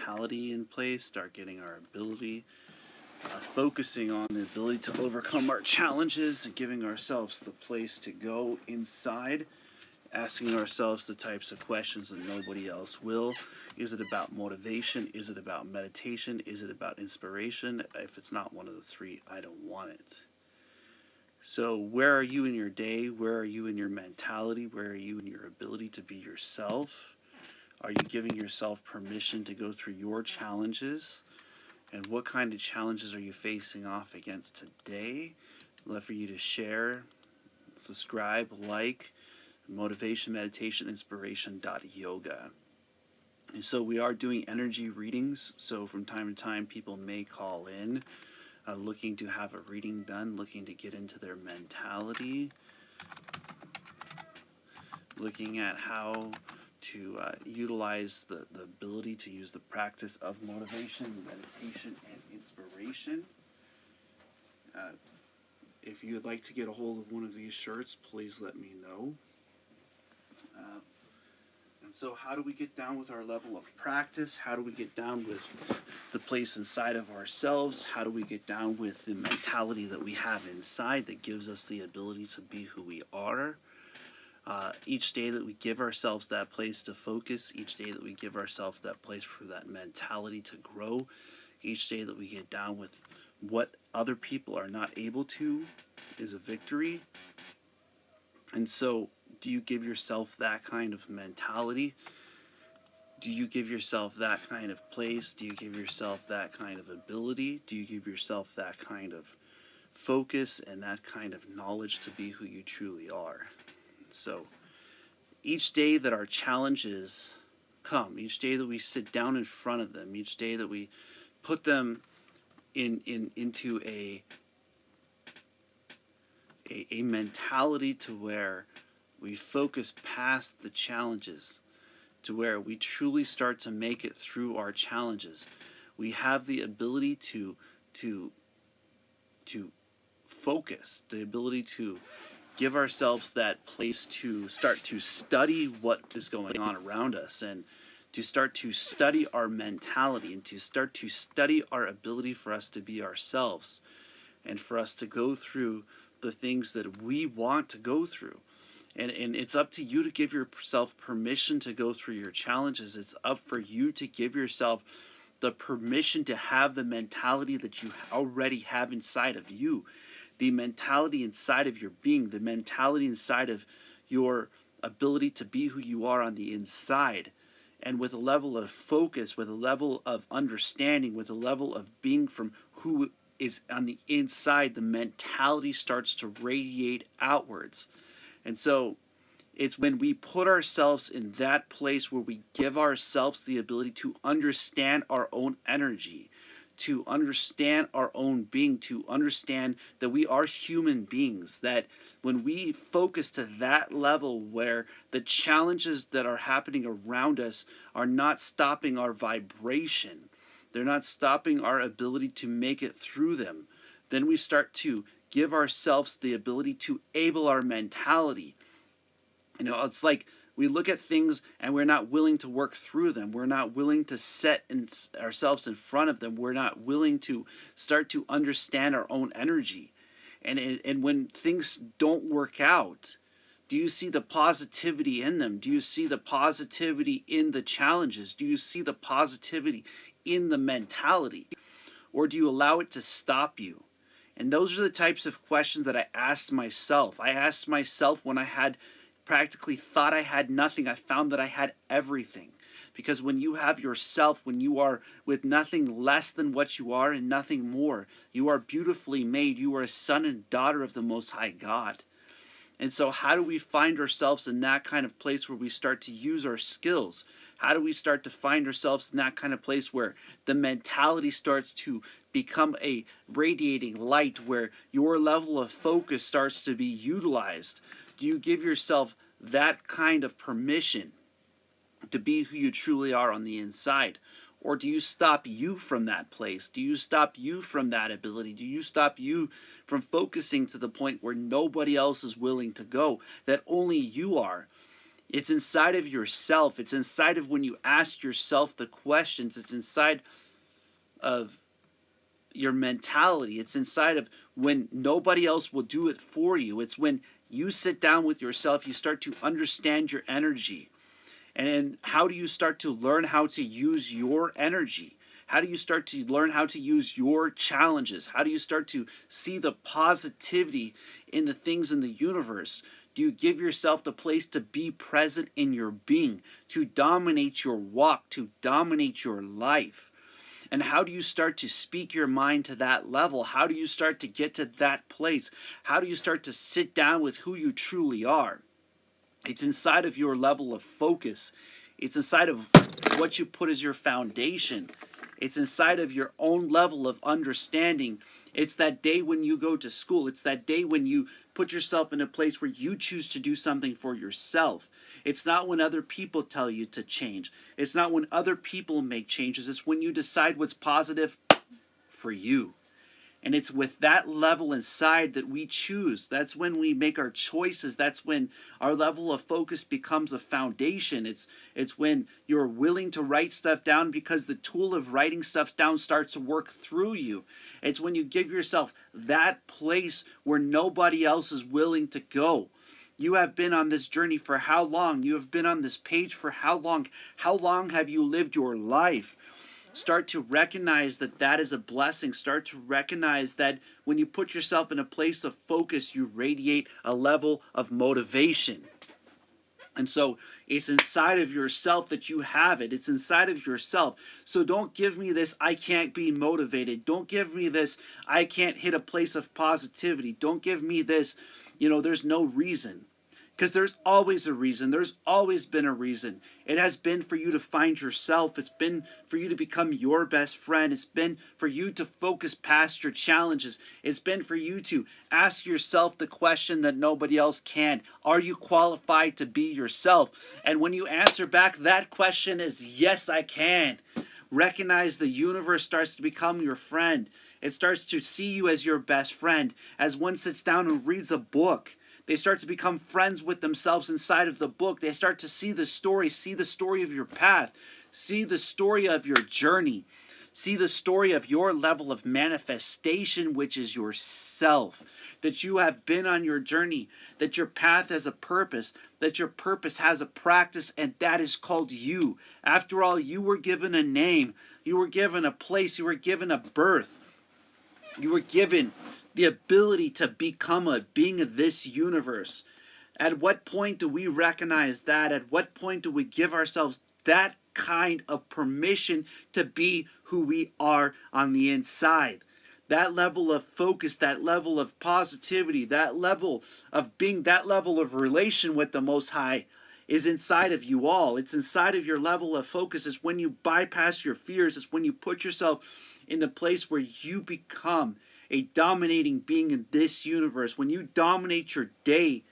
mentality in place, start getting our ability, focusing on the ability to overcome our challenges, and giving ourselves the place to go inside, asking ourselves the types of questions that nobody else will. Is it about motivation? Is it about meditation? Is it about inspiration? If it's not one of the three, I don't want it. So where are you in your day? Where are you in your mentality? Where are you in your ability to be yourself? Are you giving yourself permission to go through your challenges? And what kind of challenges are you facing off against today? I'd love for you to share, subscribe, like, motivation, meditation, inspiration.yoga. And so we are doing energy readings. So from time to time, people may call in looking to have a reading done, looking to get into their mentality, looking at how to utilize the ability to use the practice of motivation, meditation, and inspiration. If you would like to get a hold of one of these shirts, please let me know. And so how do we get down with our level of practice? How do we get down with the place inside of ourselves? How do we get down with the mentality that we have inside that gives us the ability to be who we are? Each day that we give ourselves that place to focus, each day that we give ourselves that place for that mentality to grow, each day that we get down with what other people are not able to is a victory. And so, do you give yourself that kind of mentality? Do you give yourself that kind of place? Do you give yourself that kind of ability? Do you give yourself that kind of focus and that kind of knowledge to be who you truly are? So each day that our challenges come, each day that we sit down in front of them, each day that we put them into a mentality to where we focus past the challenges, to where we truly start to make it through our challenges. We have the ability to focus, the ability to give ourselves that place to start to study what is going on around us, and to start to study our mentality, and to start to study our ability for us to be ourselves, and for us to go through the things that we want to go through. And it's up to you to give yourself permission to go through your challenges. It's up for you to give yourself the permission to have the mentality that you already have inside of you, the mentality inside of your being, the mentality inside of your ability to be who you are on the inside. And with a level of focus, with a level of understanding, with a level of being from who is on the inside, the mentality starts to radiate outwards. And so it's when we put ourselves in that place where we give ourselves the ability to understand our own energy, to understand our own being, to understand that we are human beings, that when we focus to that level where the challenges that are happening around us are not stopping our vibration, they're not stopping our ability to make it through them, then we start to give ourselves the ability to able our mentality. You know, it's like we look at things and we're not willing to work through them. We're not willing to set ourselves in front of them. We're not willing to start to understand our own energy. And when things don't work out, do you see the positivity in them? Do you see the positivity in the challenges? Do you see the positivity in the mentality? Or do you allow it to stop you? And those are the types of questions that I asked myself. I asked myself when I had practically thought I had nothing, I found that I had everything. Because when you have yourself, when you are with nothing less than what you are and nothing more, you are beautifully made. You are a son and daughter of the Most High God. And so how do we find ourselves in that kind of place where we start to use our skills? How do we start to find ourselves in that kind of place where the mentality starts to become a radiating light, where your level of focus starts to be utilized? Do you give yourself that kind of permission to be who you truly are on the inside? Or do you stop you from that place? Do you stop you from that ability? Do you stop you from focusing to the point where nobody else is willing to go, that only you are? It's inside of yourself. It's inside of when you ask yourself the questions. It's inside of your mentality. It's inside of when nobody else will do it for you. It's when you sit down with yourself, you start to understand your energy. And how do you start to learn how to use your energy? How do you start to learn how to use your challenges? How do you start to see the positivity in the things in the universe? Do you give yourself the place to be present in your being, to dominate your walk, to dominate your life? And how do you start to speak your mind to that level? How do you start to get to that place? How do you start to sit down with who you truly are? It's inside of your level of focus. It's inside of what you put as your foundation. It's inside of your own level of understanding. It's that day when you go to school. It's that day when you put yourself in a place where you choose to do something for yourself. It's not when other people tell you to change. It's not when other people make changes. It's when you decide what's positive for you. And it's with that level inside that we choose. That's when we make our choices. That's when our level of focus becomes a foundation. It's when you're willing to write stuff down because the tool of writing stuff down starts to work through you. It's when you give yourself that place where nobody else is willing to go. You have been on this journey for how long? You have been on this page for how long? How long have you lived your life? Start to recognize that that is a blessing. Start to recognize that when you put yourself in a place of focus, you radiate a level of motivation. And so it's inside of yourself that you have it. It's inside of yourself. So don't give me this, I can't be motivated. Don't give me this, I can't hit a place of positivity. Don't give me this, there's no reason. Because there's always a reason. There's always been a reason. It has been for you to find yourself. It's been for you to become your best friend. It's been for you to focus past your challenges. It's been for you to ask yourself the question that nobody else can. Are you qualified to be yourself? And when you answer back, that question is yes, I can. Recognize the universe starts to become your friend. It starts to see you as your best friend. As one sits down and reads a book, they start to become friends with themselves inside of the book. They start to see the story of your path, see the story of your journey, see the story of your level of manifestation, which is yourself. That you have been on your journey, that your path has a purpose, that your purpose has a practice, and that is called you. After all, you were given a name, you were given a place, you were given a birth, you were given the ability to become a being of this universe. At what point do we recognize that? At what point do we give ourselves that kind of permission to be who we are on the inside? That level of focus, that level of positivity, that level of being, that level of relation with the Most High is inside of you all. It's inside of your level of focus. It's when you bypass your fears. It's when you put yourself in the place where you become a dominating being in this universe. When you dominate your day,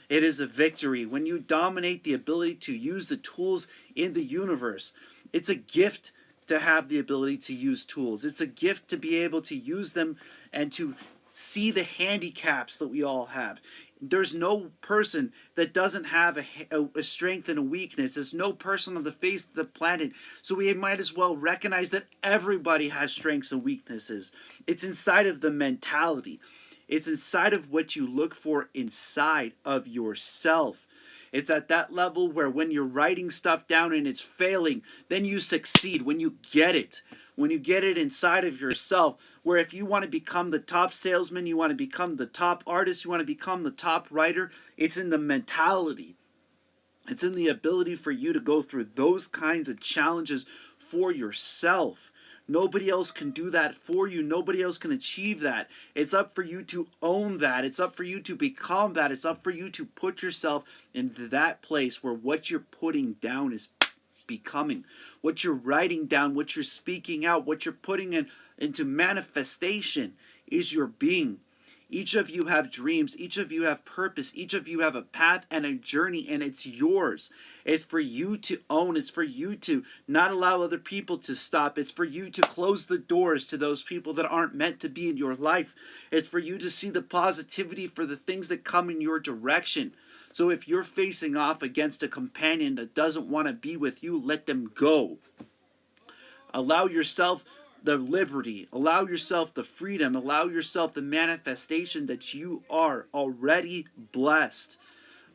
it is a victory. When you dominate the ability to use the tools in the universe, it's a gift to have the ability to use tools. It's a gift to be able to use them and to see the handicaps that we all have. There's no person that doesn't have a strength and a weakness. There's no person on the face of the planet. So we might as well recognize that everybody has strengths and weaknesses. It's inside of the mentality. It's inside of what you look for inside of yourself. It's at that level where when you're writing stuff down and it's failing, then you succeed when you get it. When you get it inside of yourself, where if you want to become the top salesman, you want to become the top artist, you want to become the top writer, it's in the mentality. It's in the ability for you to go through those kinds of challenges for yourself. Nobody else can do that for you. Nobody else can achieve that. It's up for you to own that. It's up for you to become that. It's up for you to put yourself into that place where what you're putting down is becoming. What you're writing down, what you're speaking out, what you're putting into manifestation is your being. Each of you have dreams. Each of you have purpose. Each of you have a path and a journey, and it's yours. It's for you to own. It's for you to not allow other people to stop. It's for you to close the doors to those people that aren't meant to be in your life. It's for you to see the positivity for the things that come in your direction. So if you're facing off against a companion that doesn't want to be with you, let them go. Allow yourself the liberty, allow yourself the freedom, allow yourself the manifestation that you are already blessed.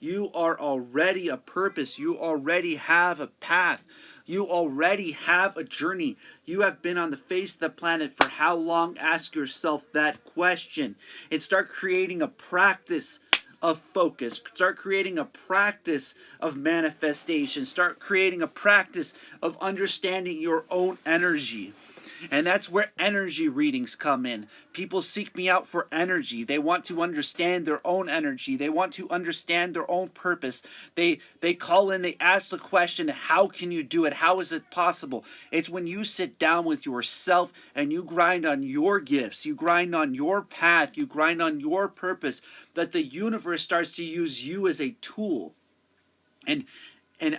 You are already a purpose. You already have a path. You already have a journey. You have been on the face of the planet for how long? Ask yourself that question and start creating a practice of focus. Start creating a practice of manifestation. Start creating a practice of understanding your own energy. And that's where energy readings come in. People seek me out for energy. They want to understand their own energy. They want to understand their own purpose. They call in, they ask the question, how can you do it? How is it possible? It's when you sit down with yourself and you grind on your gifts, you grind on your path, you grind on your purpose, that the universe starts to use you as a tool. And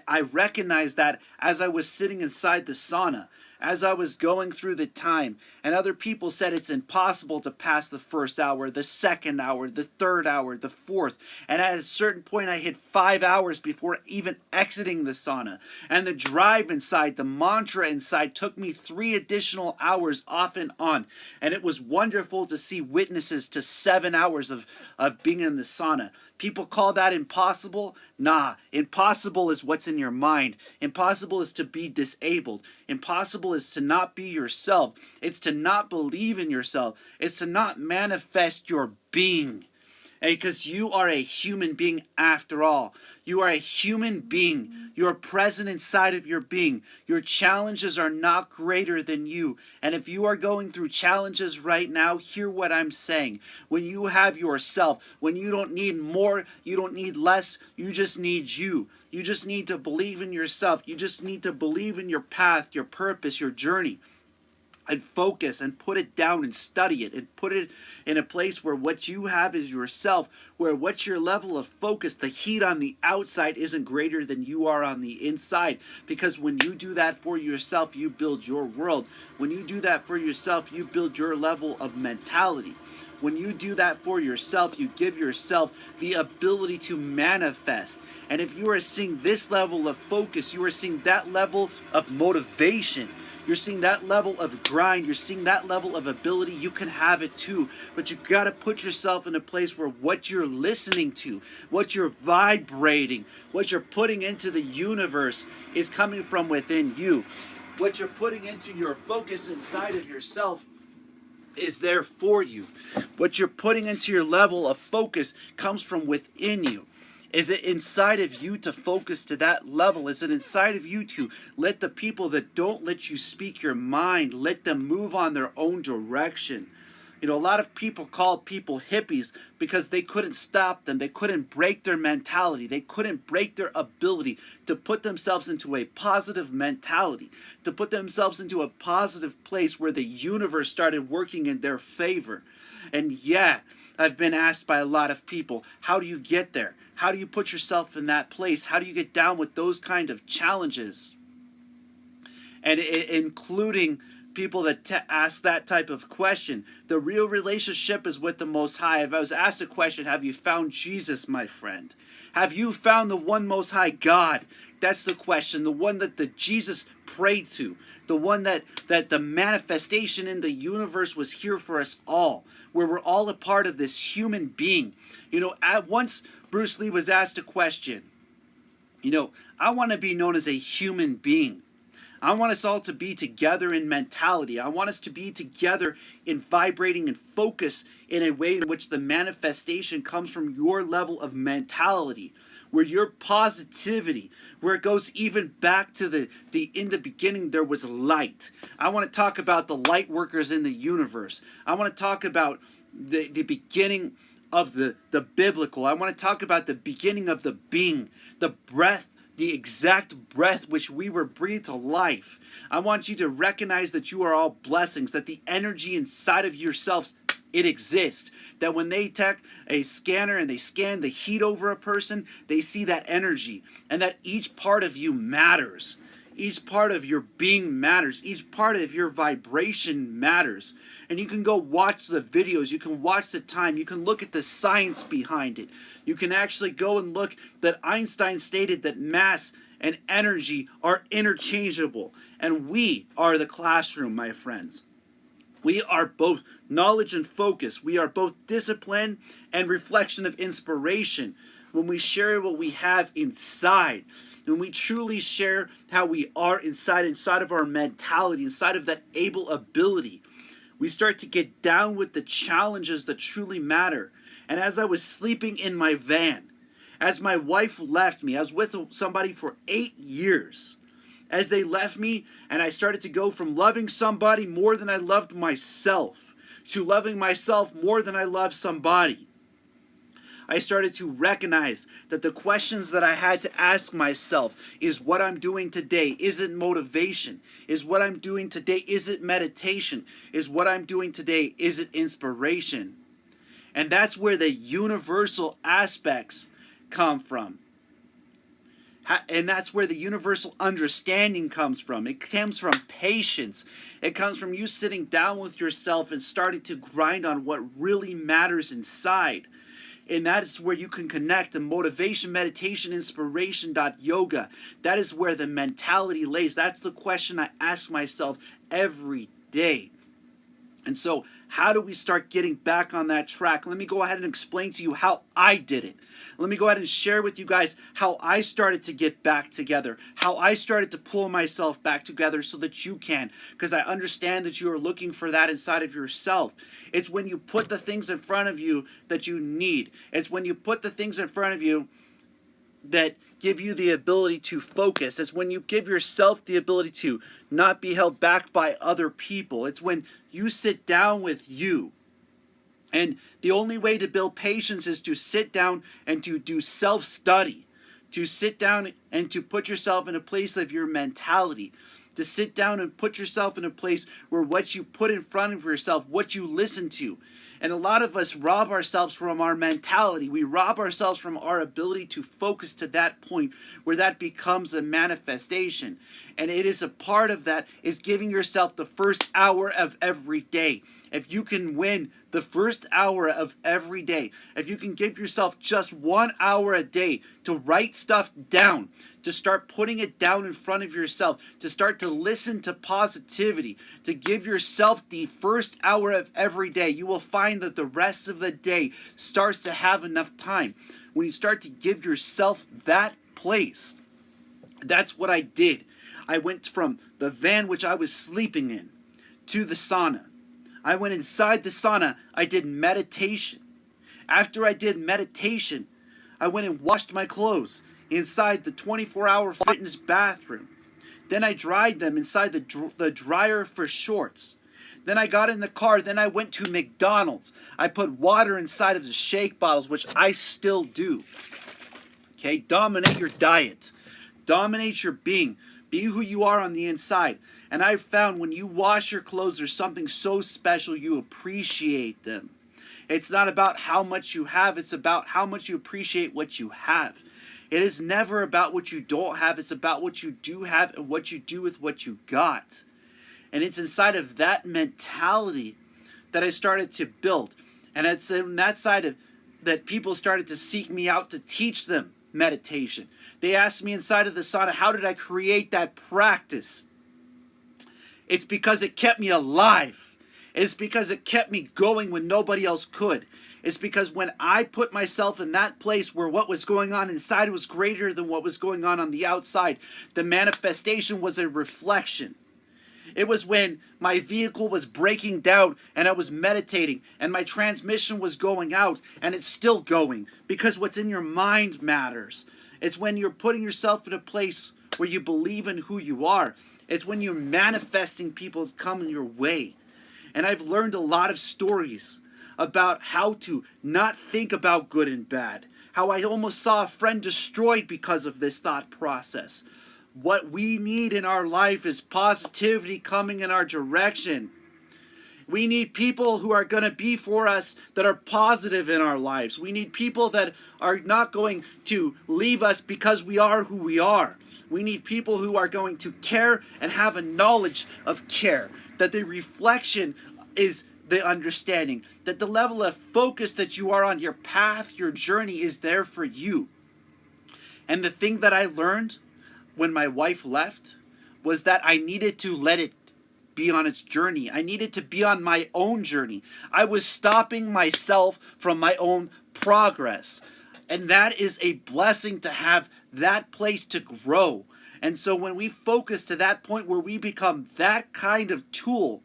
I recognized that as I was sitting inside the sauna, as I was going through the time, and other people said it's impossible to pass the first hour, the second hour, the third hour, the fourth. And at a certain point, I hit 5 hours before even exiting the sauna. And the drive inside, the mantra inside, took me 3 additional hours off and on. And it was wonderful to see witnesses to 7 hours of being in the sauna. People call that impossible? Nah, impossible is what's in your mind. Impossible is to be disabled. Impossible is to not be yourself. It's to not believe in yourself. It's to not manifest your being. Because you are a human being after all. You are a human being. You are present inside of your being. Your challenges are not greater than you. And if you are going through challenges right now, hear what I'm saying. When you have yourself, when you don't need more, you don't need less, you just need you. You just need to believe in yourself. You just need to believe in your path, your purpose, your journey. And focus and put it down and study it and put it in a place where what you have is yourself, where what's your level of focus, the heat on the outside isn't greater than you are on the inside. Because when you do that for yourself, you build your world. When you do that for yourself, you build your level of mentality. When you do that for yourself, you give yourself the ability to manifest. And if you are seeing this level of focus, you are seeing that level of motivation. You're seeing that level of grind. You're seeing that level of ability. You can have it too. But you got to put yourself in a place where what you're listening to, what you're vibrating, what you're putting into the universe is coming from within you. What you're putting into your focus inside of yourself is there for you. What you're putting into your level of focus comes from within you. Is it inside of you to focus to that level? Is it inside of you to let the people that don't let you speak your mind, let them move on their own direction? You know, a lot of people called people hippies because they couldn't stop them. They couldn't break their mentality. They couldn't break their ability to put themselves into a positive mentality, to put themselves into a positive place where the universe started working in their favor. And yeah, I've been asked by a lot of people, how do you get there? How do you put yourself in that place? How do you get down with those kind of challenges? And including people that ask that type of question. The real relationship is with the Most High. If I was asked a question, have you found Jesus, my friend? Have you found the one Most High God? That's the question. The one that the Jesus prayed to. The one that the manifestation in the universe was here for us all. Where we're all a part of this human being. You know, at once Bruce Lee was asked a question. You know, I want to be known as a human being. I want us all to be together in mentality. I want us to be together in vibrating and focus in a way in which the manifestation comes from your level of mentality, where your positivity, where it goes even back to the in the beginning there was light. I want to talk about the light workers in the universe. I want to talk about the beginning of the biblical. I want to talk about the beginning of the being, the breath, the exact breath which we were breathed to life. I want you to recognize that you are all blessings, that the energy inside of yourselves, it exists. That when they take a scanner and they scan the heat over a person, they see that energy, and that each part of you matters. Each part of your being matters. Each part of your vibration matters. And you can go watch the videos. You can watch the time. You can look at the science behind it. You can actually go and look that Einstein stated that mass and energy are interchangeable. And we are the classroom, my friends. We are both knowledge and focus. We are both discipline and reflection of inspiration. When we share what we have inside, when we truly share how we are inside of our mentality, inside of that able ability, we start to get down with the challenges that truly matter. And as I was sleeping in my van, as my wife left me, I was with somebody for 8 years. As they left me, and I started to go from loving somebody more than I loved myself to loving myself more than I loved somebody, I started to recognize that the questions that I had to ask myself is what I'm doing today, is it motivation? Is what I'm doing today, is it meditation? Is what I'm doing today, is it inspiration? And that's where the universal aspects come from. And that's where the universal understanding comes from. It comes from patience. It comes from you sitting down with yourself and starting to grind on what really matters inside. And that is where you can connect to motivation, meditation, inspiration.yoga. That is where the mentality lays. That's the question I ask myself every day. And so, how do we start getting back on that track? Let me go ahead and explain to you how I did it. Let me go ahead and share with you guys how I started to get back together, how I started to pull myself back together so that you can, because I understand that you are looking for that inside of yourself. It's when you put the things in front of you that you need. It's when you put the things in front of you that give you the ability to focus. It's when you give yourself the ability to not be held back by other people. It's when you sit down with you. And the only way to build patience is to sit down and to do self-study, to sit down and to put yourself in a place of your mentality, to sit down and put yourself in a place where what you put in front of yourself, what you listen to. And a lot of us rob ourselves from our mentality. We rob ourselves from our ability to focus to that point where that becomes a manifestation. And it is a part of that is giving yourself the first hour of every day. If you can win the first hour of every day, if you can give yourself just 1 hour a day to write stuff down, to start putting it down in front of yourself, to start to listen to positivity, to give yourself the first hour of every day, you will find that the rest of the day starts to have enough time. When you start to give yourself that place, that's what I did. I went from the van which I was sleeping in to the sauna. I went inside the sauna. I did meditation. After I did meditation, I went and washed my clothes inside the 24-hour fitness bathroom. Then I dried them inside the dryer for shorts. Then I got in the car. Then I went to McDonald's. I put water inside of the shake bottles, which I still do. Okay, dominate your diet. Dominate your being. Be who you are on the inside. And I've found when you wash your clothes, there's something so special, you appreciate them. It's not about how much you have, it's about how much you appreciate what you have. It is never about what you don't have, it's about what you do have and what you do with what you got. And it's inside of that mentality that I started to build. And it's in that side of that people started to seek me out to teach them meditation. They asked me inside of the sauna, how did I create that practice? It's because it kept me alive. It's because it kept me going when nobody else could. It's because when I put myself in that place where what was going on inside was greater than what was going on the outside, the manifestation was a reflection. It was when my vehicle was breaking down and I was meditating and my transmission was going out and it's still going because what's in your mind matters. It's when you're putting yourself in a place where you believe in who you are. It's when you're manifesting people coming your way. And I've learned a lot of stories about how to not think about good and bad. How I almost saw a friend destroyed because of this thought process. What we need in our life is positivity coming in our direction. We need people who are going to be for us, that are positive in our lives. We need people that are not going to leave us because we are who we are. We need people who are going to care and have a knowledge of care. That the reflection is the understanding. That the level of focus that you are on your path, your journey, is there for you. And the thing that I learned when my wife left was that I needed to let it be on its journey. I needed to be on my own journey. I was stopping myself from my own progress. And that is a blessing, to have that place to grow. And so when we focus to that point where we become that kind of tool,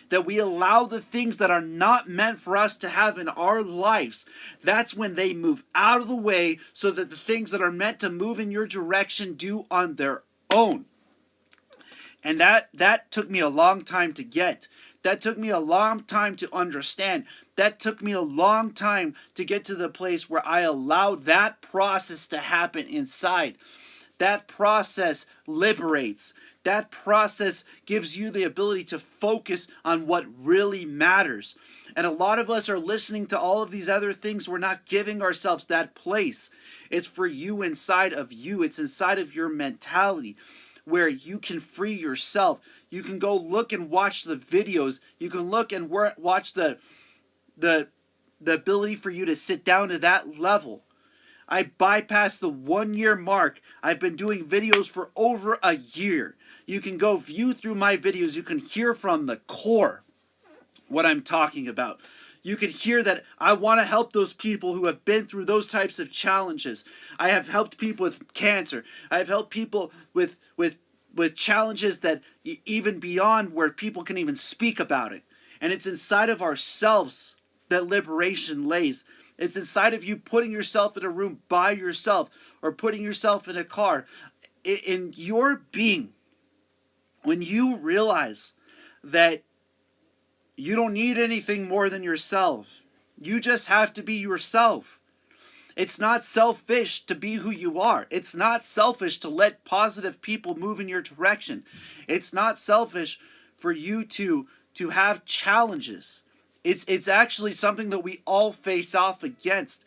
that we allow the things that are not meant for us to have in our lives, that's when they move out of the way, so that the things that are meant to move in your direction do on their own. And that took me a long time to get. That took me a long time to understand. That took me a long time to get to the place where I allowed that process to happen inside. That process liberates. That process gives you the ability to focus on what really matters. And a lot of us are listening to all of these other things. We're not giving ourselves that place. It's for you, inside of you. It's inside of your mentality, where you can free yourself. You can go look and watch the videos. You can look and watch the ability for you to sit down to that level. I bypassed the 1 year mark. I've been doing videos for over a year. You can go view through my videos. You can hear from the core what I'm talking about. You can hear that I want to help those people who have been through those types of challenges. I have helped people with cancer. I have helped people with challenges that even beyond where people can even speak about it. And it's inside of ourselves that liberation lays. It's inside of you putting yourself in a room by yourself, or putting yourself in a car. In your being, when you realize that you don't need anything more than yourself. You just have to be yourself. It's not selfish to be who you are. It's not selfish to let positive people move in your direction. It's not selfish for you to have challenges. It's actually something that we all face off against.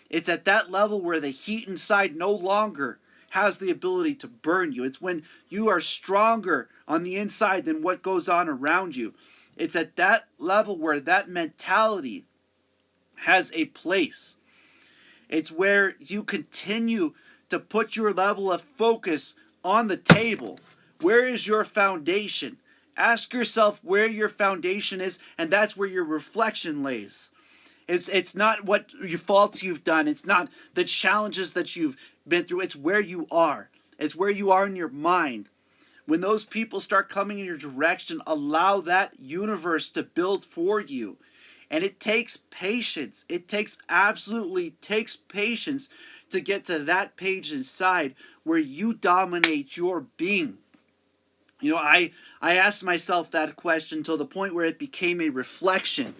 It's at that level where the heat inside no longer has the ability to burn you. It's when you are stronger on the inside than what goes on around you. It's at that level where that mentality has a place. It's where you continue to put your level of focus on the table. Where is your foundation? Ask yourself where your foundation is, and that's where your reflection lays. It's not what your faults you've done. It's not the challenges that you've been through. It's where you are. It's where you are in your mind. When those people start coming in your direction, allow that universe to build for you. And it takes patience. It absolutely takes patience to get to that page inside where you dominate your being. You know, I asked myself that question till the point where it became a reflection.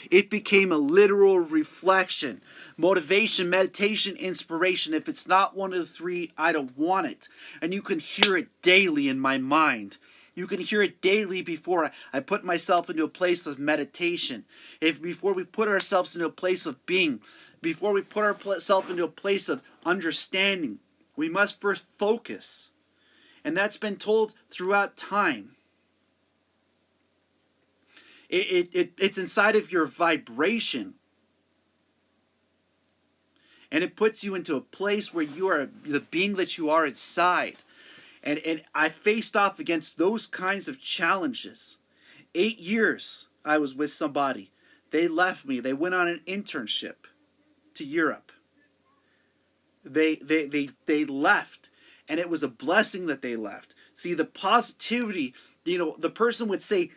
It became a literal reflection. Motivation, meditation, inspiration. If it's not one of the three, I don't want it. And you can hear it daily in my mind. You can hear it daily before I put myself into a place of meditation. Before we put ourselves into a place of being. Before we put ourselves into a place of understanding. We must first focus. And that's been told throughout time. It's inside of your vibration. And it puts you into a place where you are the being that you are inside. And I faced off against those kinds of challenges. 8 years I was with somebody. They left me. They went on an internship to Europe. They left. And it was a blessing that they left. See, the positivity, the person would say,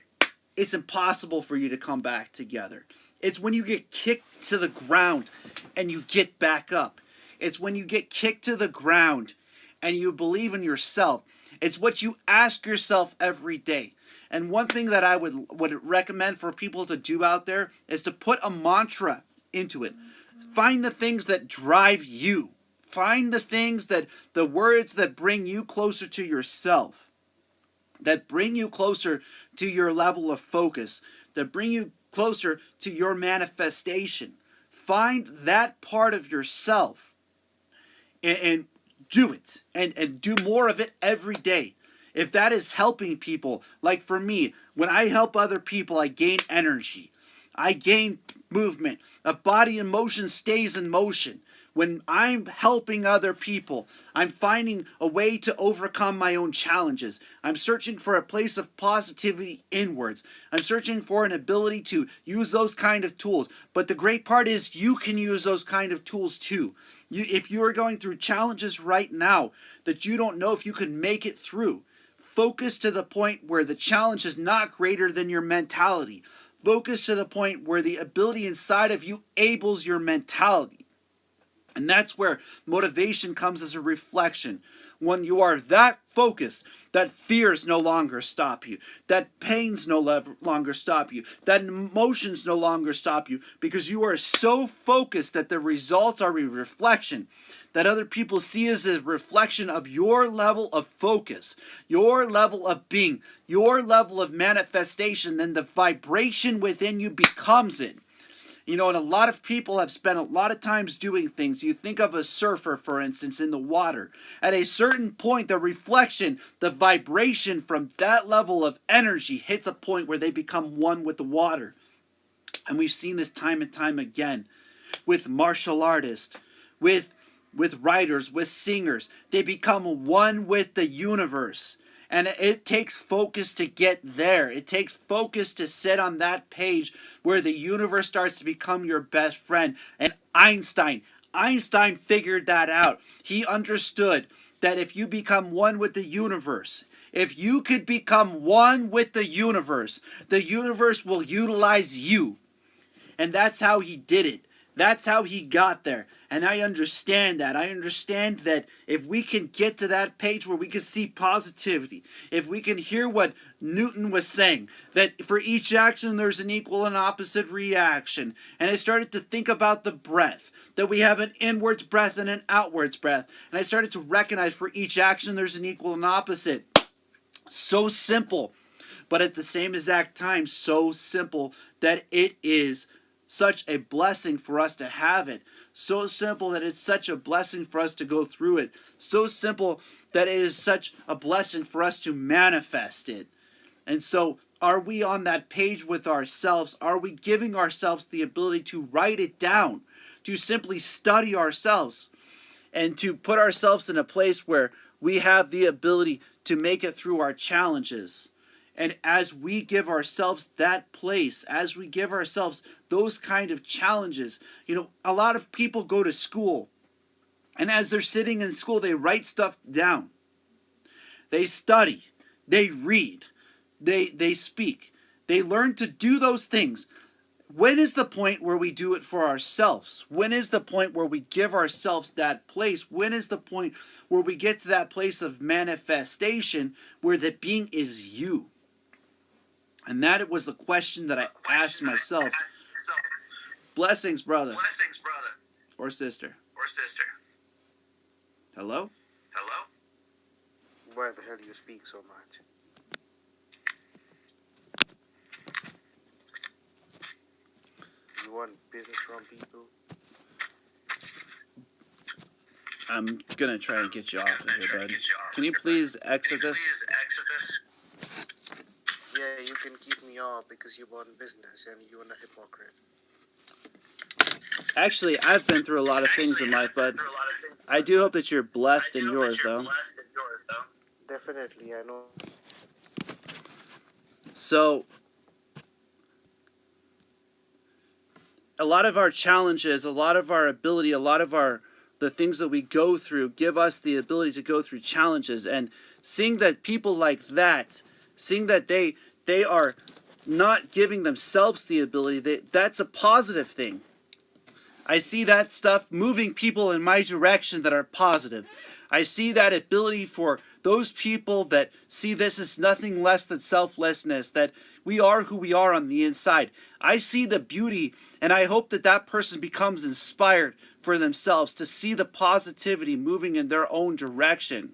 it's impossible for you to come back together. It's when you get kicked to the ground and you get back up. It's when you get kicked to the ground and you believe in yourself. It's what you ask yourself every day. And one thing that I would recommend for people to do out there is to put a mantra into it. Find the things that drive you. Find the things the words that bring you closer to yourself. that bring you closer to your level of focus, that bring you closer to your manifestation. Find that part of yourself and do it, and do more of it every day. If that is helping people, like for me, when I help other people, I gain energy, I gain movement. A body in motion stays in motion. When I'm helping other people, I'm finding a way to overcome my own challenges. I'm searching for a place of positivity inwards. I'm searching for an ability to use those kind of tools. But the great part is you can use those kind of tools too. If you are going through challenges right now that you don't know if you can make it through, focus to the point where the challenge is not greater than your mentality. Focus to the point where the ability inside of you enables your mentality. And that's where motivation comes as a reflection. When you are that focused, that fears no longer stop you, that pains no longer stop you, that emotions no longer stop you, because you are so focused that the results are a reflection, that other people see as a reflection of your level of focus, your level of being, your level of manifestation, then the vibration within you becomes it. You know, and a lot of people have spent a lot of times doing things. You think of a surfer, for instance, in the water. At a certain point, the reflection, the vibration from that level of energy hits a point where they become one with the water. And we've seen this time and time again with martial artists, with writers, with singers. They become one with the universe. And it takes focus to get there. It takes focus to sit on that page where the universe starts to become your best friend. And Einstein figured that out. He understood that if you become one with the universe, if you could become one with the universe will utilize you. And that's how he did it. That's how he got there. And I understand that. I understand that if we can get to that page where we can see positivity, if we can hear what Newton was saying, that for each action there's an equal and opposite reaction. And I started to think about the breath, that we have an inwards breath and an outwards breath. And I started to recognize for each action there's an equal and opposite. So simple, but at the same exact time, so simple that it is such a blessing for us to have it. So simple that it's such a blessing for us to go through it. So simple that it is such a blessing for us to manifest it. And so, are we on that page with ourselves? Are we giving ourselves the ability to write it down, to simply study ourselves, and to put ourselves in a place where we have the ability to make it through our challenges? And as we give ourselves that place, as we give ourselves those kind of challenges, you know, a lot of people go to school, and as they're sitting in school, they write stuff down. They study, they read, they speak, they learn to do those things. When is the point where we do it for ourselves? When is the point where we give ourselves that place? When is the point where we get to that place of manifestation where the being is you? And that was the question that I asked myself. Blessings, brother. Blessings, brother. Or sister. Or sister. Hello? Hello? Why the hell do you speak so much? You want business from people? I'm gonna try and get you off of here, bud. Can you please exit this? Yeah, you can keep me off because you want business and you're a hypocrite. Actually, I've been through a lot of things in life, bud. I do hope that you're blessed in yours, though. Definitely, I know. So, a lot of our challenges, a lot of our ability, a lot of the things that we go through give us the ability to go through challenges. And seeing that people like that, seeing that they are not giving themselves the ability, that's a positive thing. I see that stuff moving people in my direction that are positive. I see that ability for those people that see this as nothing less than selflessness, that we are who we are on the inside. I see the beauty, and I hope that that person becomes inspired for themselves to see the positivity moving in their own direction.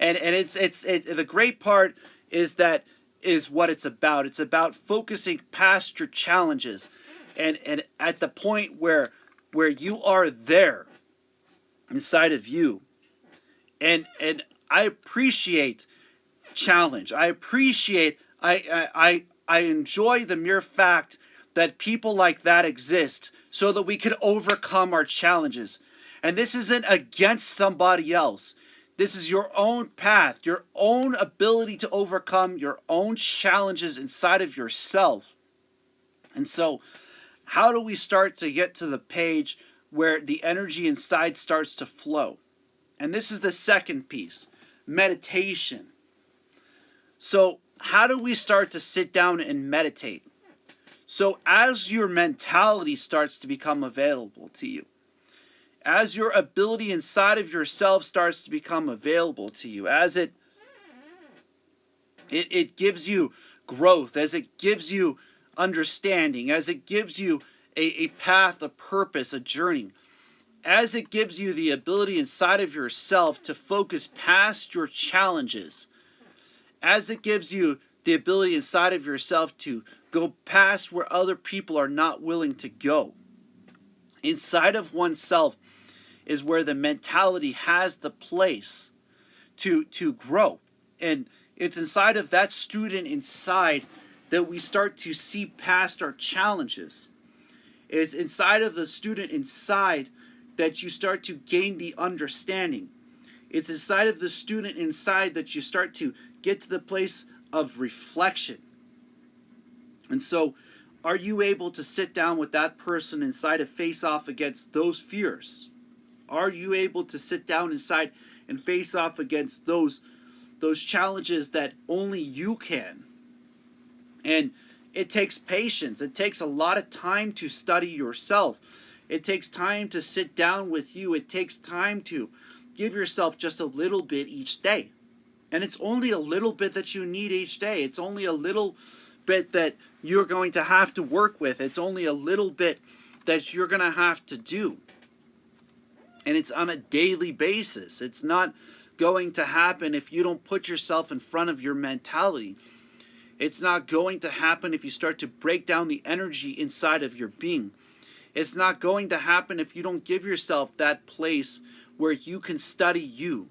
And the great part is that is what it's about. It's about focusing past your challenges, and at the point where you are there inside of you. And I appreciate challenge. I appreciate I enjoy the mere fact that people like that exist so that we can overcome our challenges. And this isn't against somebody else. This is your own path, your own ability to overcome your own challenges inside of yourself. And so, how do we start to get to the page where the energy inside starts to flow? And this is the second piece, meditation. So, how do we start to sit down and meditate? So, as your mentality starts to become available to you, as your ability inside of yourself starts to become available to you, as it gives you growth, as it gives you understanding, as it gives you a path, a purpose, a journey, as it gives you the ability inside of yourself to focus past your challenges, as it gives you the ability inside of yourself to go past where other people are not willing to go. Inside of oneself is where the mentality has the place to grow. And it's inside of that student inside that we start to see past our challenges. It's inside of the student inside that you start to gain the understanding. It's inside of the student inside that you start to get to the place of reflection. And so, are you able to sit down with that person inside and face off against those fears? Are you able to sit down inside and face off against those challenges that only you can? And it takes patience. It takes a lot of time to study yourself. It takes time to sit down with you. It takes time to give yourself just a little bit each day. And it's only a little bit that you need each day. It's only a little bit that you're going to have to work with. It's only a little bit that you're going to have to do. And it's on a daily basis. It's not going to happen if you don't put yourself in front of your mentality. It's not going to happen if you start to break down the energy inside of your being. It's not going to happen if you don't give yourself that place where you can study you.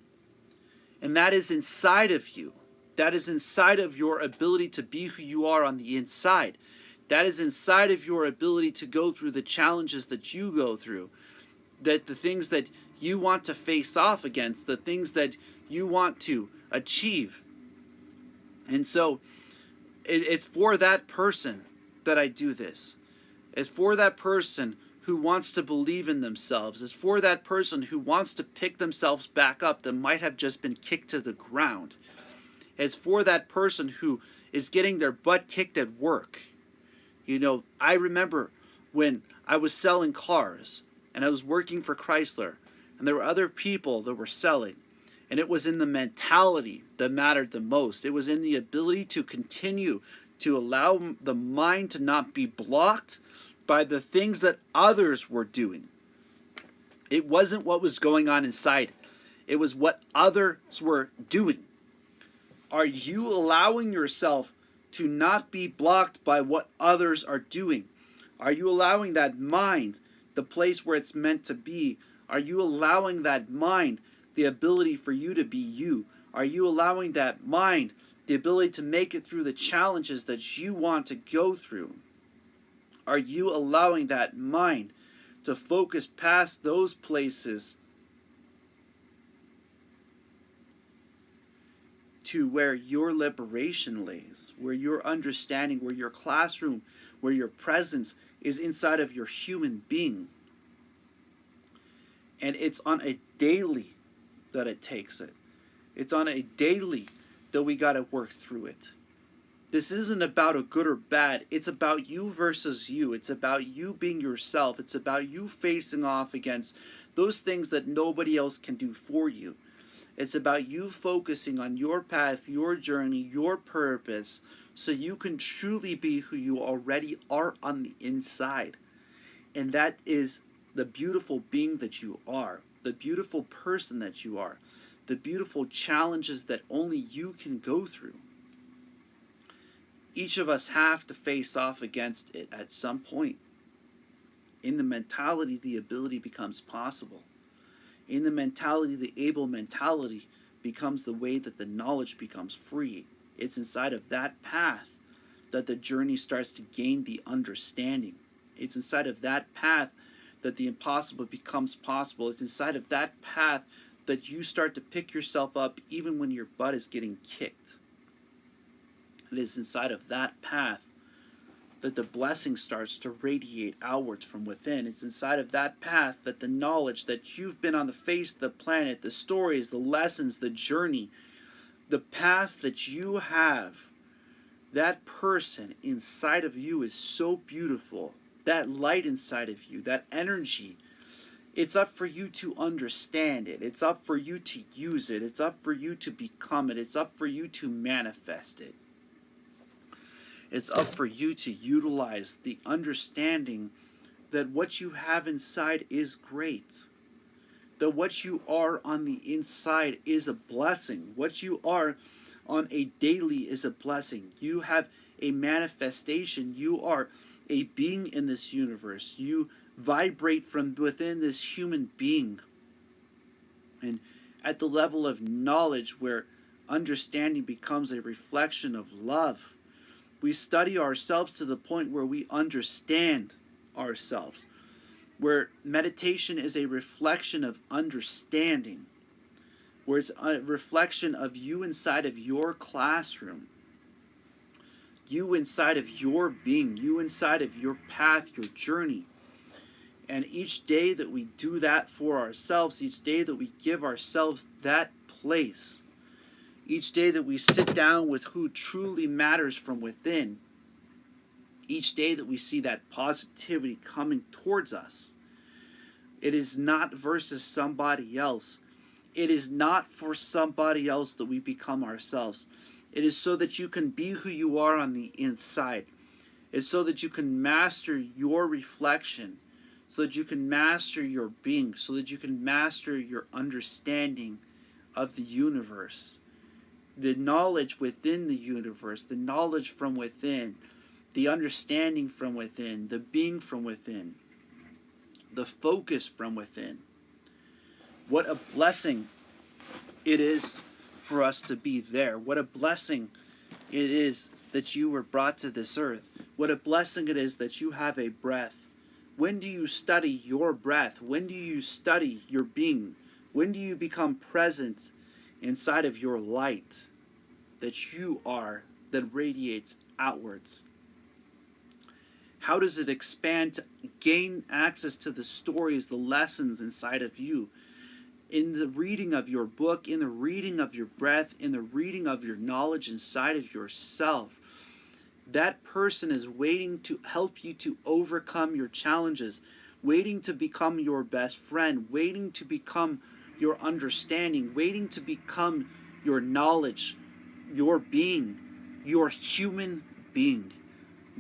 And that is inside of you. That is inside of your ability to be who you are on the inside. That is inside of your ability to go through the challenges that you go through. That the things that you want to face off against, the things that you want to achieve. And so it's for that person that I do this. It's for that person who wants to believe in themselves. It's for that person who wants to pick themselves back up that might have just been kicked to the ground. It's for that person who is getting their butt kicked at work. You know, I remember when I was selling cars and I was working for Chrysler and there were other people that were selling, and it was in the mentality that mattered the most. It was in the ability to continue to allow the mind to not be blocked by the things that others were doing. It wasn't what was going on inside. It was what others were doing. Are you allowing yourself to not be blocked by what others are doing? Are you allowing that mind the place where it's meant to be? Are you allowing that mind the ability for you to be you? Are you allowing that mind the ability to make it through the challenges that you want to go through? Are you allowing that mind to focus past those places to where your liberation lays, where your understanding, where your classroom, where your presence is inside of your human being? And it's on a daily that it takes it. It's on a daily that we got to work through it. This isn't about a good or bad. It's about you versus you. It's about you being yourself. It's about you facing off against those things that nobody else can do for you. It's about you focusing on your path, your journey, your purpose, so you can truly be who you already are on the inside. And that is the beautiful being that you are, the beautiful person that you are, the beautiful challenges that only you can go through. Each of us have to face off against it at some point. In the mentality, the ability becomes possible. In the mentality, the able mentality becomes the way that the knowledge becomes free. It's inside of that path that the journey starts to gain the understanding. It's inside of that path that the impossible becomes possible. It's inside of that path that you start to pick yourself up even when your butt is getting kicked. It is inside of that path that the blessing starts to radiate outwards from within. It's inside of that path that the knowledge that you've been on the face of the planet, the stories, the lessons, the journey, the path that you have, that person inside of you is so beautiful. That light inside of you, that energy, it's up for you to understand it. It's up for you to use it. It's up for you to become it. It's up for you to manifest it. It's up for you to utilize the understanding that what you have inside is great. That what you are on the inside is a blessing. What you are on a daily is a blessing. You have a manifestation. You are a being in this universe. You vibrate from within this human being. And at the level of knowledge where understanding becomes a reflection of love, we study ourselves to the point where we understand ourselves, where meditation is a reflection of understanding, where it's a reflection of you inside of your classroom, you inside of your being, you inside of your path, your journey. And each day that we do that for ourselves, each day that we give ourselves that place, each day that we sit down with who truly matters from within, each day that we see that positivity coming towards us, it is not versus somebody else. It is not for somebody else that we become ourselves. It is so that you can be who you are on the inside. It's so that you can master your reflection, so that you can master your being, so that you can master your understanding of the universe. The knowledge within the universe, the knowledge from within, the understanding from within, the being from within, the focus from within. What a blessing it is for us to be there. What a blessing it is that you were brought to this earth. What a blessing it is that you have a breath. When do you study your breath? When do you study your being? When do you become present inside of your light that you are, that radiates outwards? How does it expand to gain access to the stories, the lessons inside of you? In the reading of your book, in the reading of your breath, in the reading of your knowledge inside of yourself, that person is waiting to help you to overcome your challenges, waiting to become your best friend, waiting to become your understanding, waiting to become your knowledge, your being, your human being.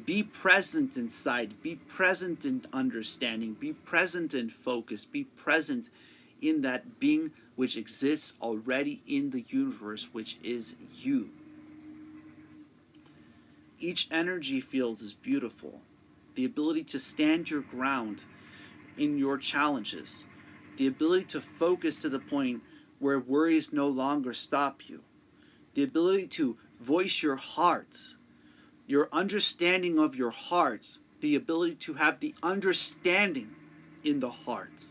Be present inside, be present in understanding, be present in focus, be present in that being which exists already in the universe, which is you. Each energy field is beautiful. The ability to stand your ground in your challenges, the ability to focus to the point where worries no longer stop you, the ability to voice your heart, your understanding of your heart, the ability to have the understanding in the heart,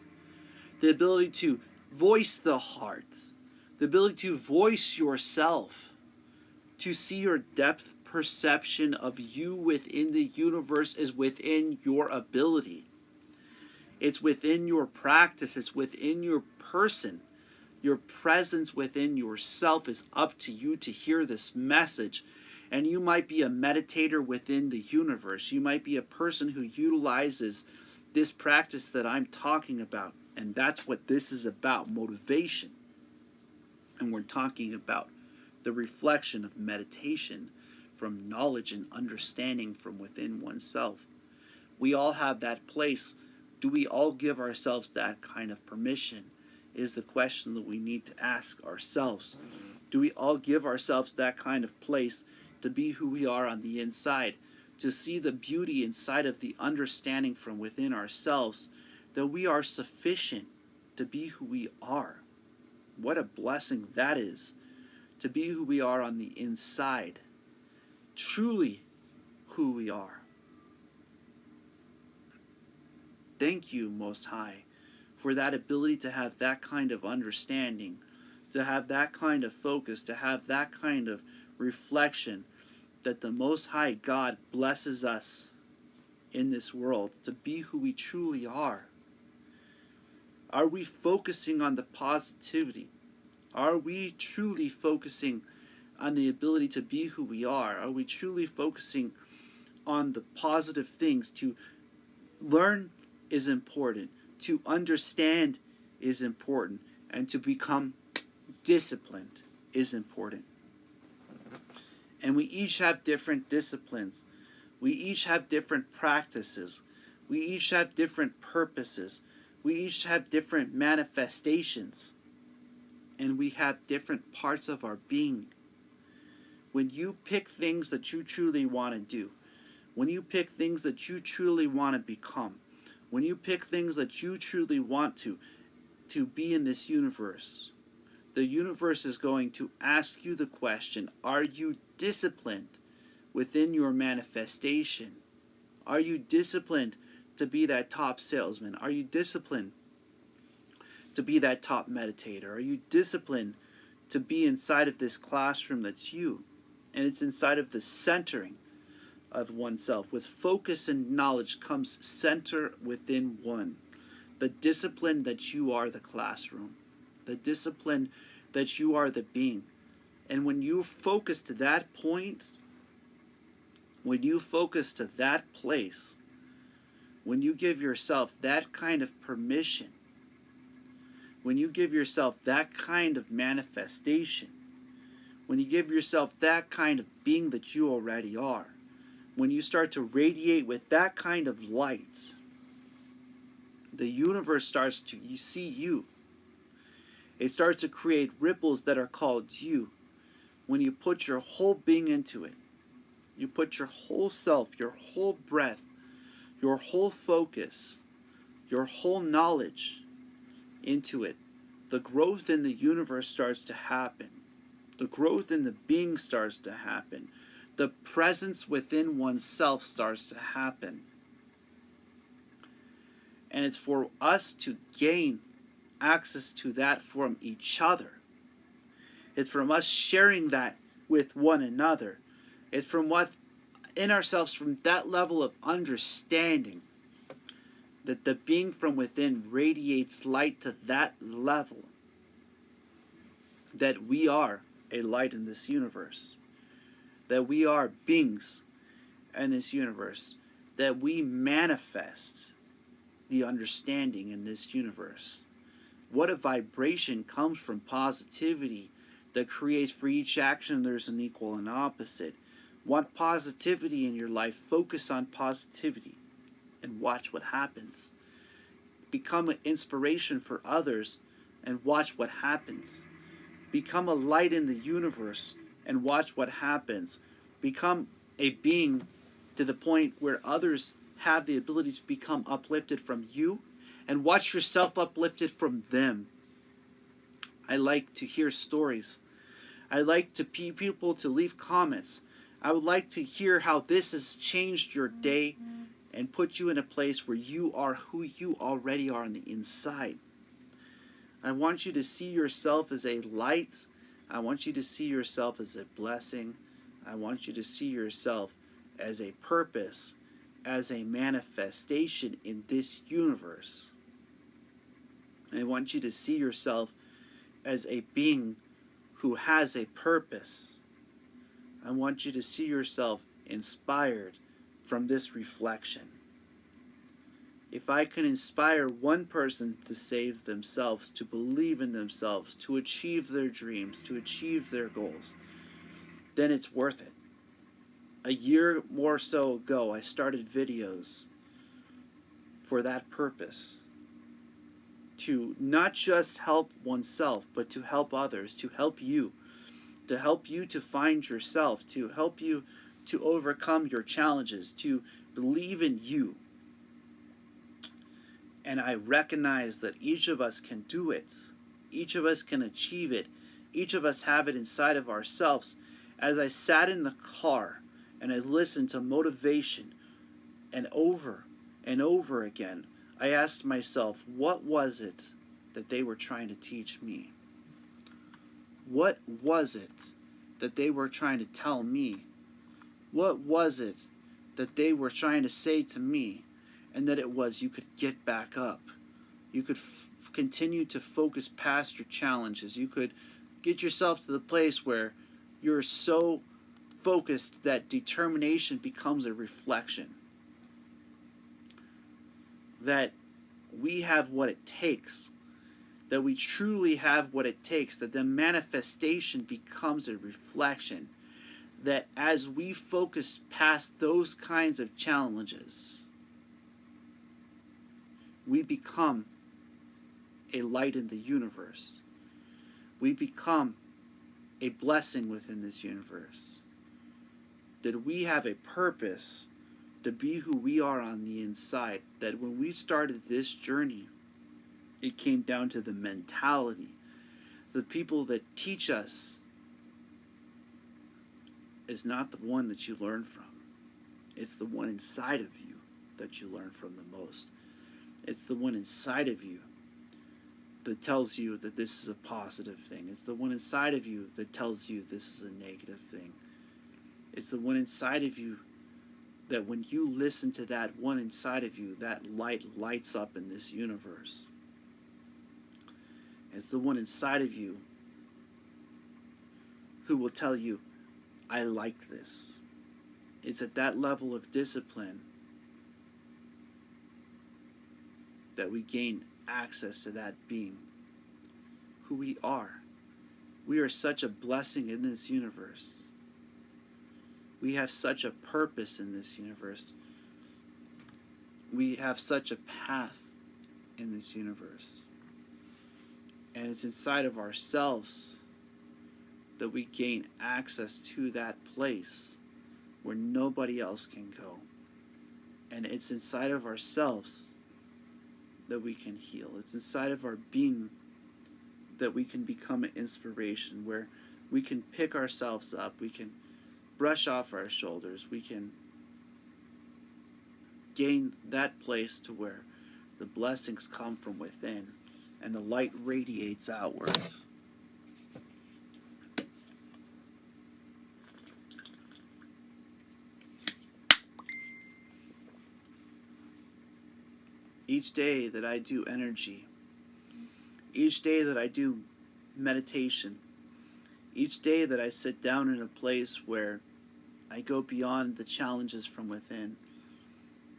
the ability to voice the heart, the ability to voice yourself, to see your depth perception of you within the universe is within your ability. It's within your practice. It's within your person. Your presence within yourself is up to you to hear this message. And you might be a meditator within the universe. You might be a person who utilizes this practice that I'm talking about. And that's what this is about, motivation. And we're talking about the reflection of meditation from knowledge and understanding from within oneself. We all have that place. Do we all give ourselves that kind of permission? is the question that we need to ask ourselves. Do we all give ourselves that kind of place to be who we are on the inside, to see the beauty inside of the understanding from within ourselves that we are sufficient to be who we are? What a blessing that is, to be who we are on the inside, truly who we are. Thank you, Most High, for that ability to have that kind of understanding, to have that kind of focus, to have that kind of reflection, that the Most High God blesses us in this world to be who we truly are. Are we focusing on the positivity? Are we truly focusing on the ability to be who we are? Are we truly focusing on the positive things? To learn is important. To understand is important. And to become disciplined is important. And we each have different disciplines. We each have different practices. We each have different purposes. We each have different manifestations. And we have different parts of our being. When you pick things that you truly want to do, when you pick things that you truly want to become, when you pick things that you truly want to be in this universe, the universe is going to ask you the question, are you disciplined within your manifestation? Are you disciplined to be that top salesman? Are you disciplined to be that top meditator? Are you disciplined to be inside of this classroom that's you? And it's inside of the centering of oneself. With focus and knowledge comes center within one. The discipline that you are the classroom. The discipline that you are the being. And when you focus to that point, when you focus to that place, when you give yourself that kind of permission, when you give yourself that kind of manifestation, when you give yourself that kind of being that you already are, when you start to radiate with that kind of light, the universe starts to see you. It starts to create ripples that are called you. When you put your whole being into it, you put your whole self, your whole breath, your whole focus, your whole knowledge into it, the growth in the universe starts to happen. The growth in the being starts to happen. The presence within oneself starts to happen. And it's for us to gain access to that from each other. It's from us sharing that with one another. It's from what in ourselves, from that level of understanding, that the being from within radiates light to that level, that we are a light in this universe, that we are beings in this universe, that we manifest the understanding in this universe. What a vibration comes from positivity that creates for each action there's an equal and opposite. Want positivity in your life, focus on positivity and watch what happens. Become an inspiration for others and watch what happens. Become a light in the universe and watch what happens. Become a being to the point where others have the ability to become uplifted from you, and watch yourself uplifted from them. I like to hear stories. I like to people to leave comments. I would like to hear how this has changed your day and put you in a place where you are who you already are on the inside. I want you to see yourself as a light. I want you to see yourself as a blessing. I want you to see yourself as a purpose, as a manifestation in this universe. I want you to see yourself as a being who has a purpose. I want you to see yourself inspired from this reflection. If I can inspire one person to save themselves, to believe in themselves, to achieve their dreams, to achieve their goals, then it's worth it. A year or so ago, I started videos for that purpose, to not just help oneself, but to help others, to help you to find yourself, to help you to overcome your challenges, to believe in you. And I recognize that each of us can do it. Each of us can achieve it. Each of us have it inside of ourselves. As I sat in the car and I listened to motivation and over again, I asked myself, what was it that they were trying to teach me? What was it that they were trying to tell me? What was it that they were trying to say to me? And that it was, you could get back up. You could continue to focus past your challenges. You could get yourself to the place where you're so focused that determination becomes a reflection. That we have what it takes. That we truly have what it takes. That the manifestation becomes a reflection. That as we focus past those kinds of challenges, we become a light in the universe. We become a blessing within this universe. That we have a purpose to be who we are on the inside. That when we started this journey, it came down to the mentality. The people that teach us is not the one that you learn from. It's the one inside of you that you learn from the most. It's the one inside of you that tells you that this is a positive thing. It's the one inside of you that tells you this is a negative thing. It's the one inside of you that when you listen to that one inside of you, that light lights up in this universe. It's the one inside of you who will tell you, I like this. It's at that level of discipline that we gain access to that being, who we are. We are such a blessing in this universe. We have such a purpose in this universe. We have such a path in this universe. And it's inside of ourselves that we gain access to that place where nobody else can go. And it's inside of ourselves that we can heal. It's inside of our being that we can become an inspiration, where we can pick ourselves up, we can brush off our shoulders, we can gain that place to where the blessings come from within and the light radiates outwards. Each day that I do energy, each day that I do meditation, each day that I sit down in a place where I go beyond the challenges from within,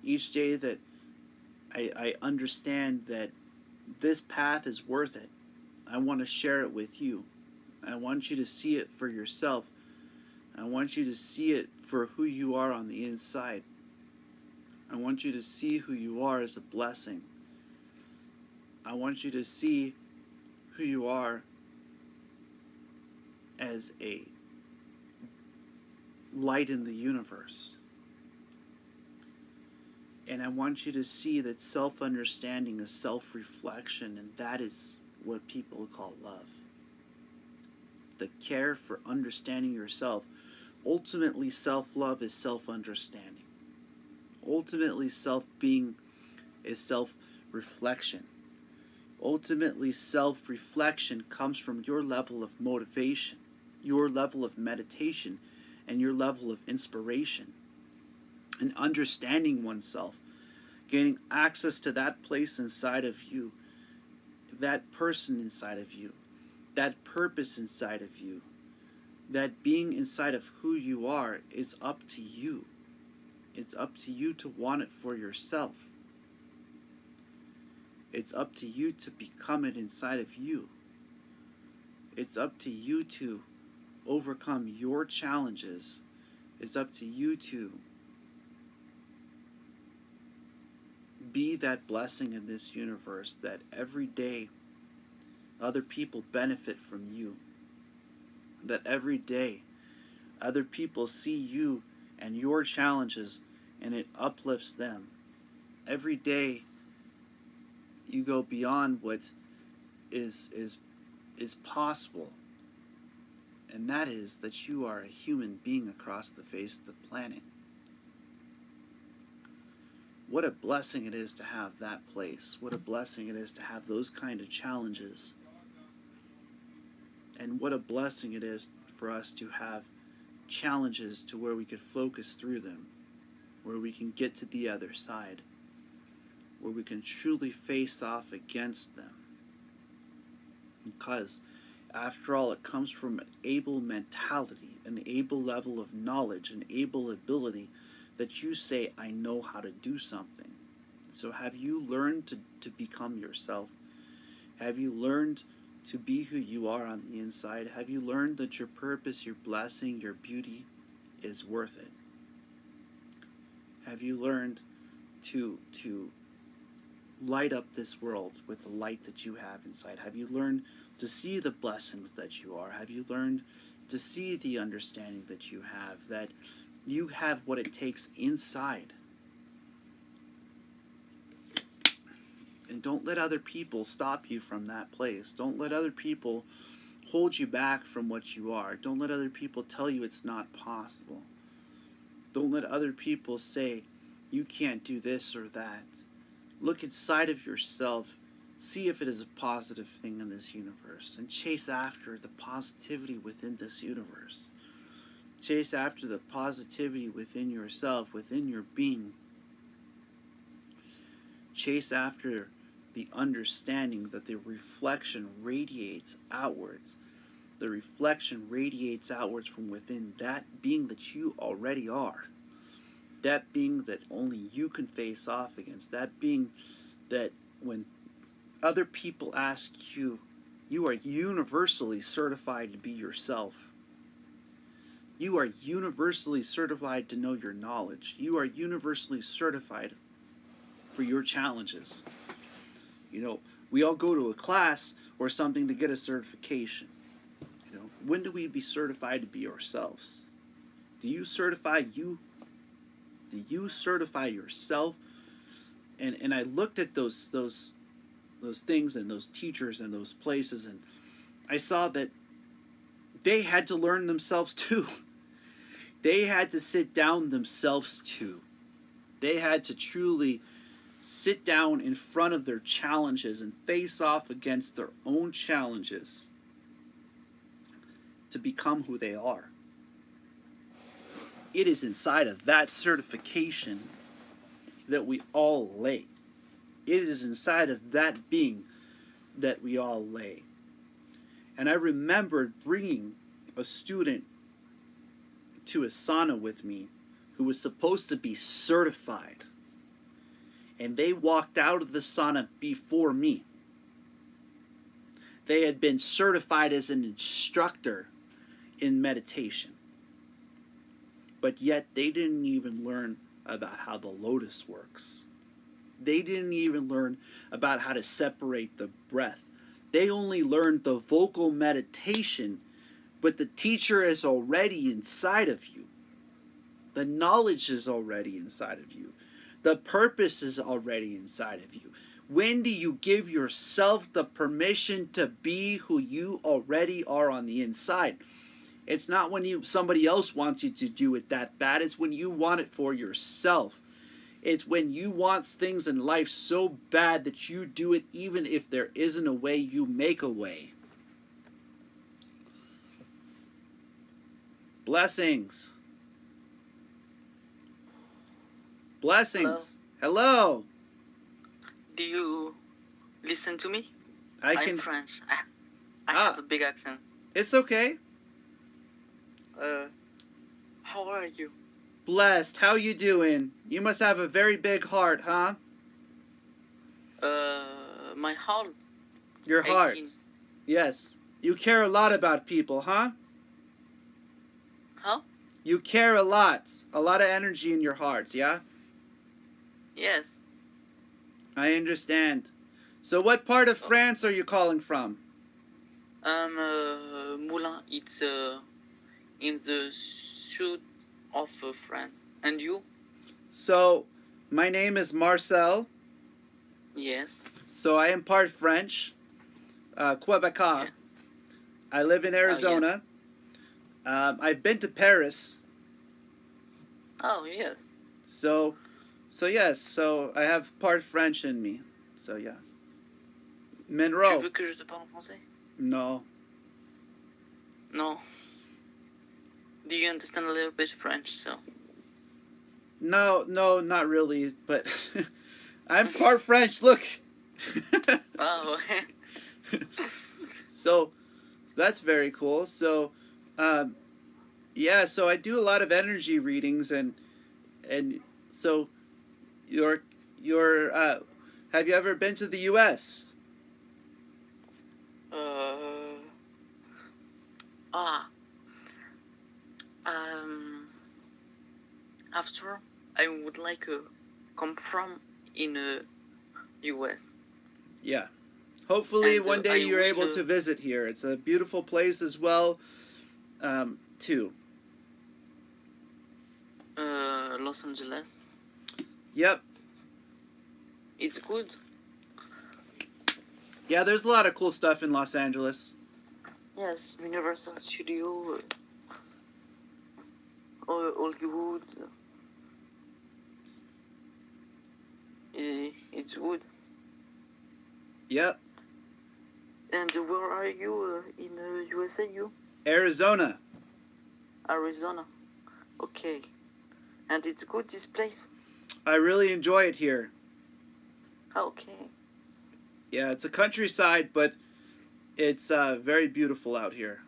each day that I understand that this path is worth it, I want to share it with you. I want you to see it for yourself. I want you to see it for who you are on the inside. I want you to see who you are as a blessing. I want you to see who you are as a light in the universe. And I want you to see that self-understanding is self-reflection, and that is what people call love. The care for understanding yourself. Ultimately, self-love is self-understanding. Ultimately, self-being is self-reflection. Ultimately, self-reflection comes from your level of motivation, your level of meditation, and your level of inspiration. And understanding oneself, gaining access to that place inside of you, that person inside of you, that purpose inside of you, that being inside of who you are is up to you. It's up to you to want it for yourself. It's up to you to become it inside of you. It's up to you to overcome your challenges. It's up to you to Be that blessing in this universe that every day other people benefit from you. That every day other people see you and your challenges and it uplifts them. Every day you go beyond what is possible. And that is that you are a human being across the face of the planet. What a blessing it is to have that place. What a blessing it is to have those kind of challenges. And what a blessing it is for us to have challenges to where we could focus through them, where we can get to the other side, where we can truly face off against them. Because, after all, it comes from an able mentality, an able level of knowledge, an able ability that you say, I know how to do something. So have you learned to become yourself? Have you learned to be who you are on the inside? Have you learned that your purpose, your blessing, your beauty is worth it? Have you learned to light up this world with the light that you have inside? Have you learned to see the blessings that you are? Have you learned to see the understanding that you have, that you have what it takes inside? And don't let other people stop you from that place. Don't let other people hold you back from what you are. Don't let other people tell you it's not possible. Don't let other people say you can't do this or that. Look inside of yourself. See if it is a positive thing in this universe. And chase after the positivity within this universe. Chase after the positivity within yourself, within your being. Chase after the understanding that the reflection radiates outwards. The reflection radiates outwards from within that being that you already are. That being that only you can face off against. That being that when other people ask you, you are universally certified to be yourself. You are universally certified to know your knowledge. You are universally certified for your challenges. You know, we all go to a class or something to get a certification. You know, when do we be certified to be ourselves? Do you certify you? Do you certify yourself? And I looked at those things and those teachers and those places, and I saw that they had to learn themselves too. They had to sit down themselves too. They had to truly sit down in front of their challenges and face off against their own challenges to become who they are. It is inside of that certification that we all lay. It is inside of that being that we all lay. And I remembered bringing a student to a sauna with me who was supposed to be certified. And they walked out of the sauna before me. They had been certified as an instructor in meditation. But yet they didn't even learn about how the lotus works. They didn't even learn about how to separate the breath. They only learned the vocal meditation, but the teacher is already inside of you. The knowledge is already inside of you. The purpose is already inside of you. When do you give yourself the permission to be who you already are on the inside? It's not when somebody else wants you to do it that bad. It's when you want it for yourself. It's when you want things in life so bad that you do it even if there isn't a way, you make a way. Blessings. Blessings. Hello. Do you listen to me? I'm French. I have a big accent. It's okay. How are you? Blessed. How you doing? You must have a very big heart, huh? My heart. Your heart. 18. Yes. You care a lot about people, huh? Huh? You care a lot. A lot of energy in your heart, yeah? Yes. I understand. So what part of France are you calling from? Moulins. It's in the south of France. And you? So my name is Marcel. Yes. So I am part French, Quebecois. Yeah. I live in Arizona. I've been to Paris. Oh, yes. So yes. So I have part French in me. So yeah. Tu Monroe. veux que je te parle en français? No. No. Do you understand a little bit French? So. No, not really. But I'm part French. Look. Oh. So that's very cool. So, yeah. So I do a lot of energy readings, and so your have you ever been to the U.S.? Ah. After I would like to come from in U.S. Yeah. Hopefully And, one day I you're will, able to visit here. It's a beautiful place as well, too. Los Angeles. Yep. It's good. Yeah, there's a lot of cool stuff in Los Angeles. Yes, Universal Studio, Hollywood. It's good. Yep. And where are you in USA? You? Arizona. Arizona. Okay. And it's good, this place? I really enjoy it here. Okay. Yeah, it's a countryside, but it's very beautiful out here.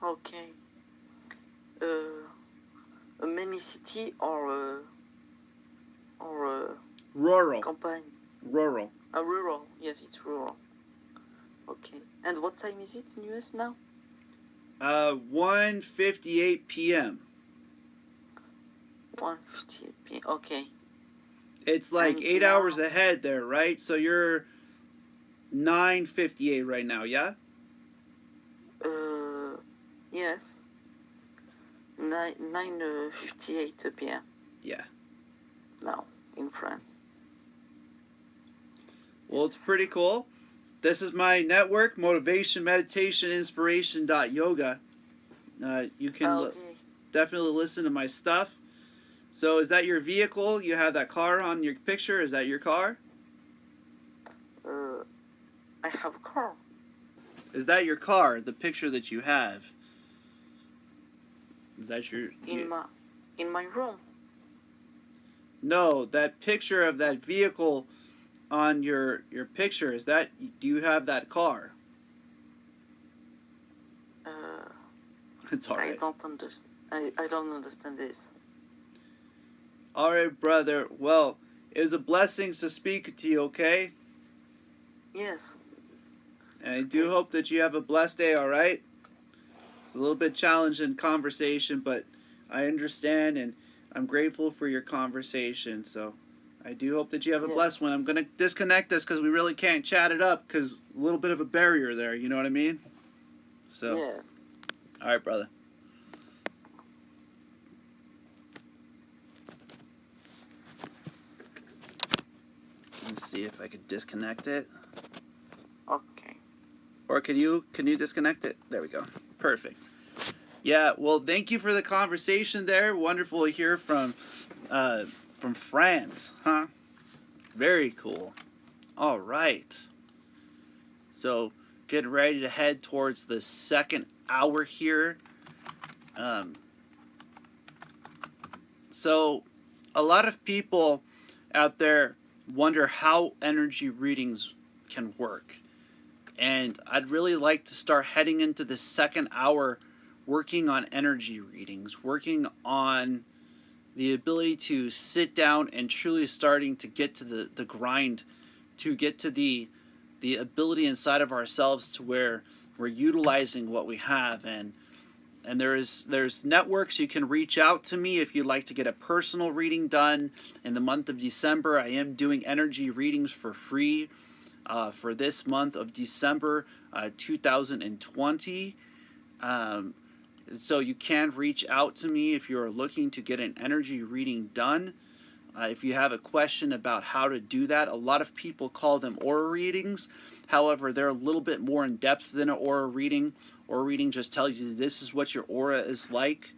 Okay. A mini city or Rural. campagne? Rural. Rural. Yes, it's rural. Okay. And what time is it in US now? 1:58 p.m. 1:58 p.m. Okay. It's like And 8 now- hours ahead there, right? So you're 9:58 right now, yeah? Yes. 9:58 p.m. Yeah. now in France. Well, it's pretty cool. This is my network, Motivation, Meditation, Inspiration Yoga. You can Okay. definitely listen to my stuff. So is that your vehicle? You have that car on your picture? Is that your car? I have a car. Is that your car, the picture that you have? Is that your... In my room. No, that picture of that vehicle on your picture, is that... Do you have that car? It's all right. I don't understand. I don't understand this. All right, brother. Well, it was a blessing to speak to you, okay? Yes. And I do hope that you have a blessed day, all right? It's a little bit challenging conversation, but I understand, and I'm grateful for your conversation. So I do hope that you have a Yeah. blessed one. I'm going to disconnect this because we really can't chat it up because a little bit of a barrier there, you know what I mean? So, Yeah. all right, brother. Let me see if I could disconnect it. Okay. Or can you disconnect it? There we go. Perfect. Yeah, well, thank you for the conversation there. Wonderful to hear from France, huh? Very cool. All right. So, getting ready to head towards the second hour here. So, a lot of people out there wonder how energy readings can work. And I'd really like to start heading into the second hour working on energy readings, working on the ability to sit down and truly starting to get to the grind, to get to the ability inside of ourselves to where we're utilizing what we have. And And there's networks you can reach out to me if you'd like to get a personal reading done. In the month of December, I am doing energy readings for free for this month of December 2020. So you can reach out to me if you're looking to get an energy reading done. If you have a question about how to do that, a lot of people call them aura readings. However, they're a little bit more in depth than an aura reading. Aura reading just tells you this is what your aura is like.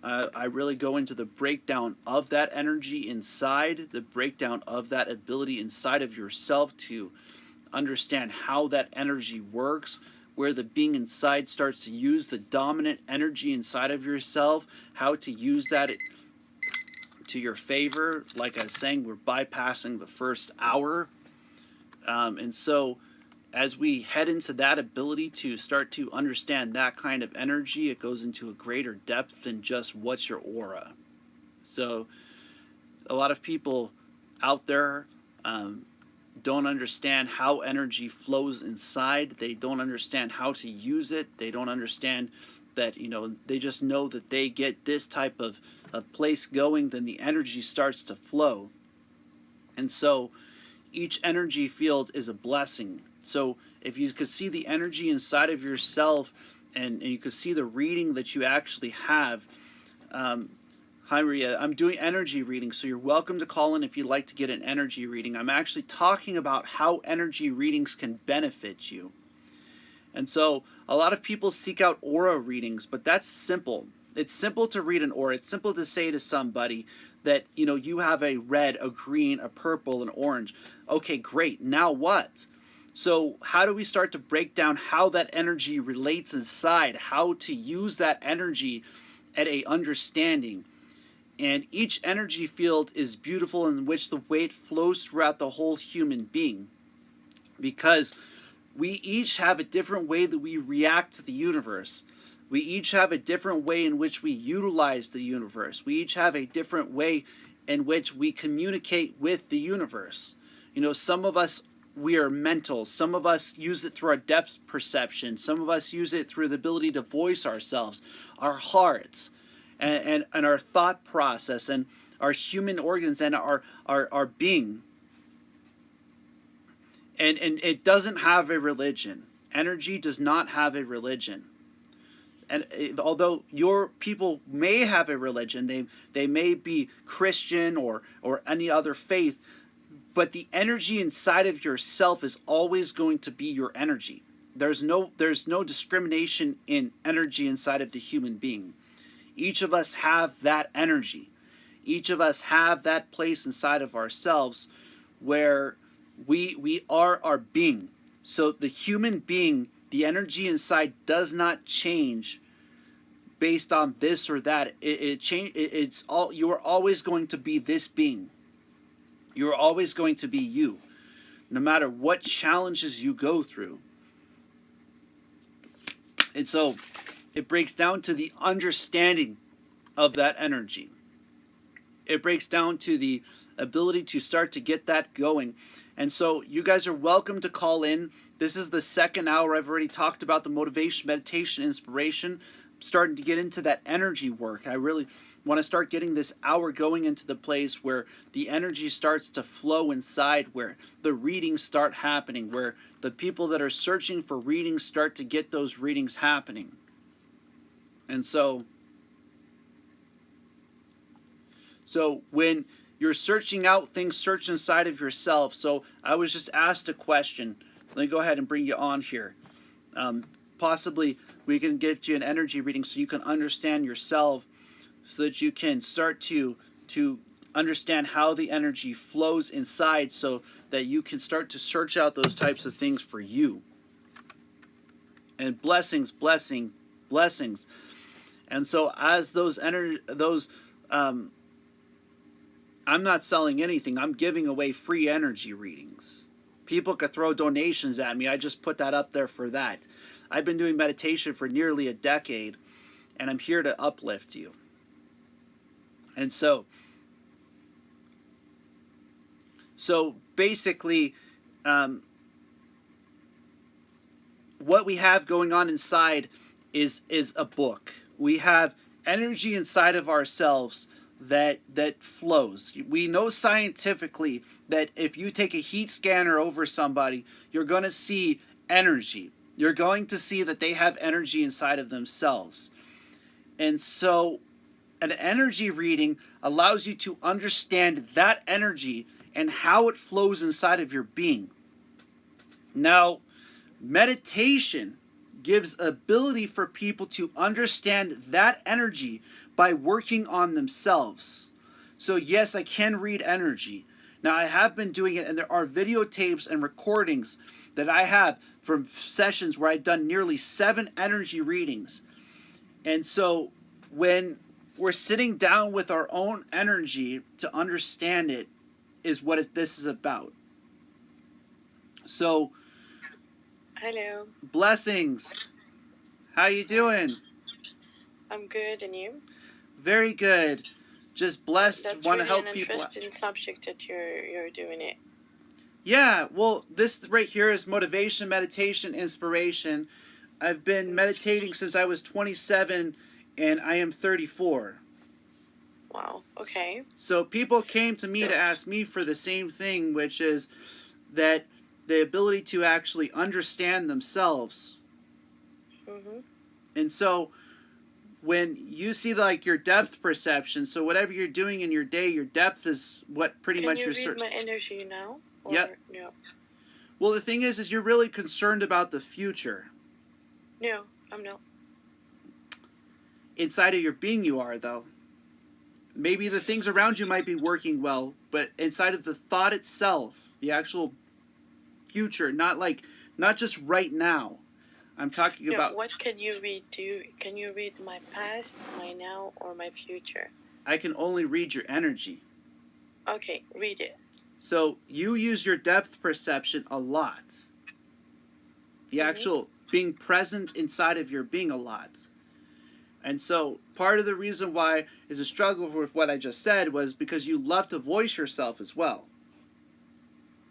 I really go into the breakdown of that energy inside, the breakdown of that ability inside of yourself to understand how that energy works, where the being inside starts to use the dominant energy inside of yourself, how to use that to your favor. Like I was saying, we're bypassing the first hour. And so as we head into that ability to start to understand that kind of energy, it goes into a greater depth than just what's your aura. So a lot of people out there don't understand how energy flows inside. They don't understand how to use it. They don't understand that, they just know that they get this type of place going, then the energy starts to flow. And so each energy field is a blessing. So if you could see the energy inside of yourself and you could see the reading that you actually have. Hi Maria, I'm doing energy readings, so you're welcome to call in if you'd like to get an energy reading. I'm actually talking about how energy readings can benefit you. And so a lot of people seek out aura readings, but that's simple. It's simple to read an aura. It's simple to say to somebody that, you have a red, a green, a purple, an orange. Okay, great. Now what? So how do we start to break down how that energy relates inside, how to use that energy at a understanding? And each energy field is beautiful in which the way it flows throughout the whole human being. Because we each have a different way that we react to the universe. We each have a different way in which we utilize the universe. We each have a different way in which we communicate with the universe. Some of us, we are mental. Some of us use it through our depth perception. Some of us use it through the ability to voice ourselves, our hearts, and our thought process, and our human organs, and our being. And it doesn't have a religion. Energy does not have a religion. And although your people may have a religion, they may be Christian or any other faith, but the energy inside of yourself is always going to be your energy. There's no discrimination in energy inside of the human being. Each of us have that energy. Each of us have that place inside of ourselves where we are our being. So the human being, the energy inside does not change based on this or that. It's all, you are always going to be this being. You are always going to be you, no matter what challenges you go through. And so it breaks down to the understanding of that energy. It breaks down to the ability to start to get that going. And so you guys are welcome to call in. This is the second hour. I've already talked about the motivation, meditation, inspiration. I'm starting to get into that energy work. I really want to start getting this hour going into the place where the energy starts to flow inside, where the readings start happening, where the people that are searching for readings start to get those readings happening. And so when you're searching out things, search inside of yourself. So I was just asked a question. Let me go ahead and bring you on here. Possibly we can give you an energy reading so you can understand yourself, so that you can start to understand how the energy flows inside, so that you can start to search out those types of things for you. And blessings. And so as I'm not selling anything. I'm giving away free energy readings. People could throw donations at me. I just put that up there for that. I've been doing meditation for nearly a decade, and I'm here to uplift you. And so basically, what we have going on inside is a book. we have energy inside of ourselves that flows. We know scientifically that if you take a heat scanner over somebody, you're going to see energy. You're going to see that they have energy inside of themselves. And so an energy reading allows you to understand that energy and how it flows inside of your being. Now, meditation gives ability for people to understand that energy by working on themselves. So yes, I can read energy. Now, I have been doing it, and there are videotapes and recordings that I have from sessions where I've done nearly 7 energy readings. And so when we're sitting down with our own energy to understand it is what this is about. So, Hello, blessings. How you doing? I'm good, and you? Very good. Just blessed. That's Want to really help an people. interesting subject that you're doing it. Yeah, well, this right here is motivation, meditation, inspiration. I've been meditating since I was 27 and I am 34. Wow. Okay. So people came to me to ask me for the same thing, which is that the ability to actually understand themselves. Mhm. And so when you see like your depth perception, so whatever you're doing in your day, your depth is what pretty Can much you your read my energy now? Or Yep. No. Well, the thing is you're really concerned about the future. No, I'm not. Inside of your being you are, though. Maybe the things around you might be working well, but inside of the thought itself, the actual future, not just right now. I'm talking No, about, what can you read? Can you read my past, my now, or my future? I can only read your energy. Okay, read it. So you use your depth perception a lot. The actual being present inside of your being a lot. And so part of the reason why is a struggle with what I just said was because you love to voice yourself as well,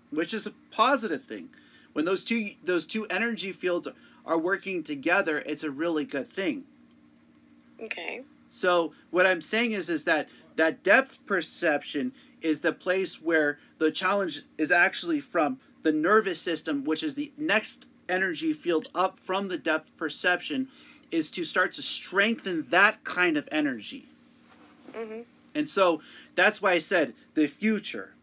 which is a positive thing. When those two energy fields are working together, it's a really good thing. Okay. So what I'm saying is that depth perception is the place where the challenge is actually from the nervous system, which is the next energy field up from the depth perception, is to start to strengthen that kind of energy. Mhm. And so that's why I said the future.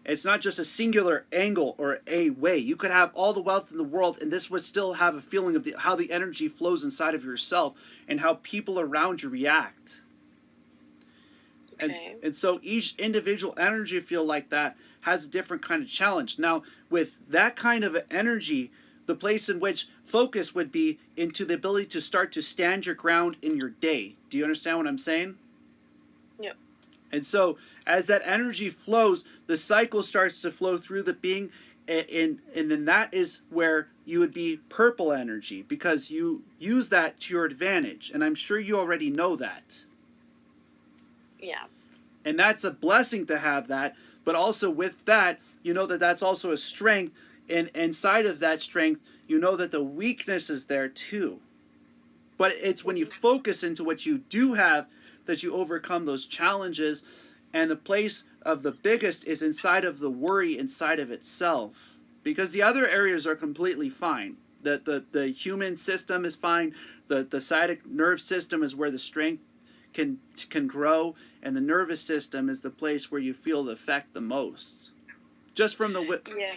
It's not just a singular angle or a way. You could have all the wealth in the world, and this would still have a feeling of how the energy flows inside of yourself and how people around you react. Okay. And so each individual energy field like that has a different kind of challenge. Now, with that kind of energy, the place in which focus would be into the ability to start to stand your ground in your day. Do you understand what I'm saying? Yep. And so as that energy flows, the cycle starts to flow through the being, and then that is where you would be purple energy, because you use that to your advantage. And I'm sure you already know that. Yeah. And that's a blessing to have that, but also with that, you know that that's also a strength, and inside of that strength, you know that the weakness is there too. But it's when you focus into what you do have that you overcome those challenges, and the place of the biggest is inside of the worry inside of itself, because the other areas are completely fine. The human system is fine. The sciatic nerve system is where the strength can grow, and the nervous system is the place where you feel the effect the most. Just from the Yeah.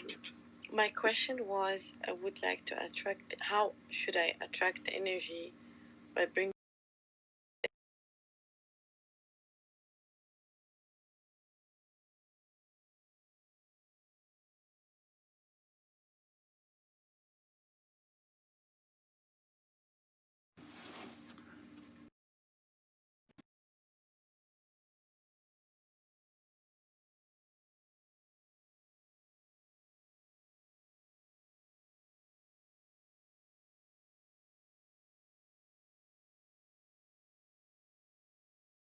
My question was, I would like to attract. How should I attract the energy by bringing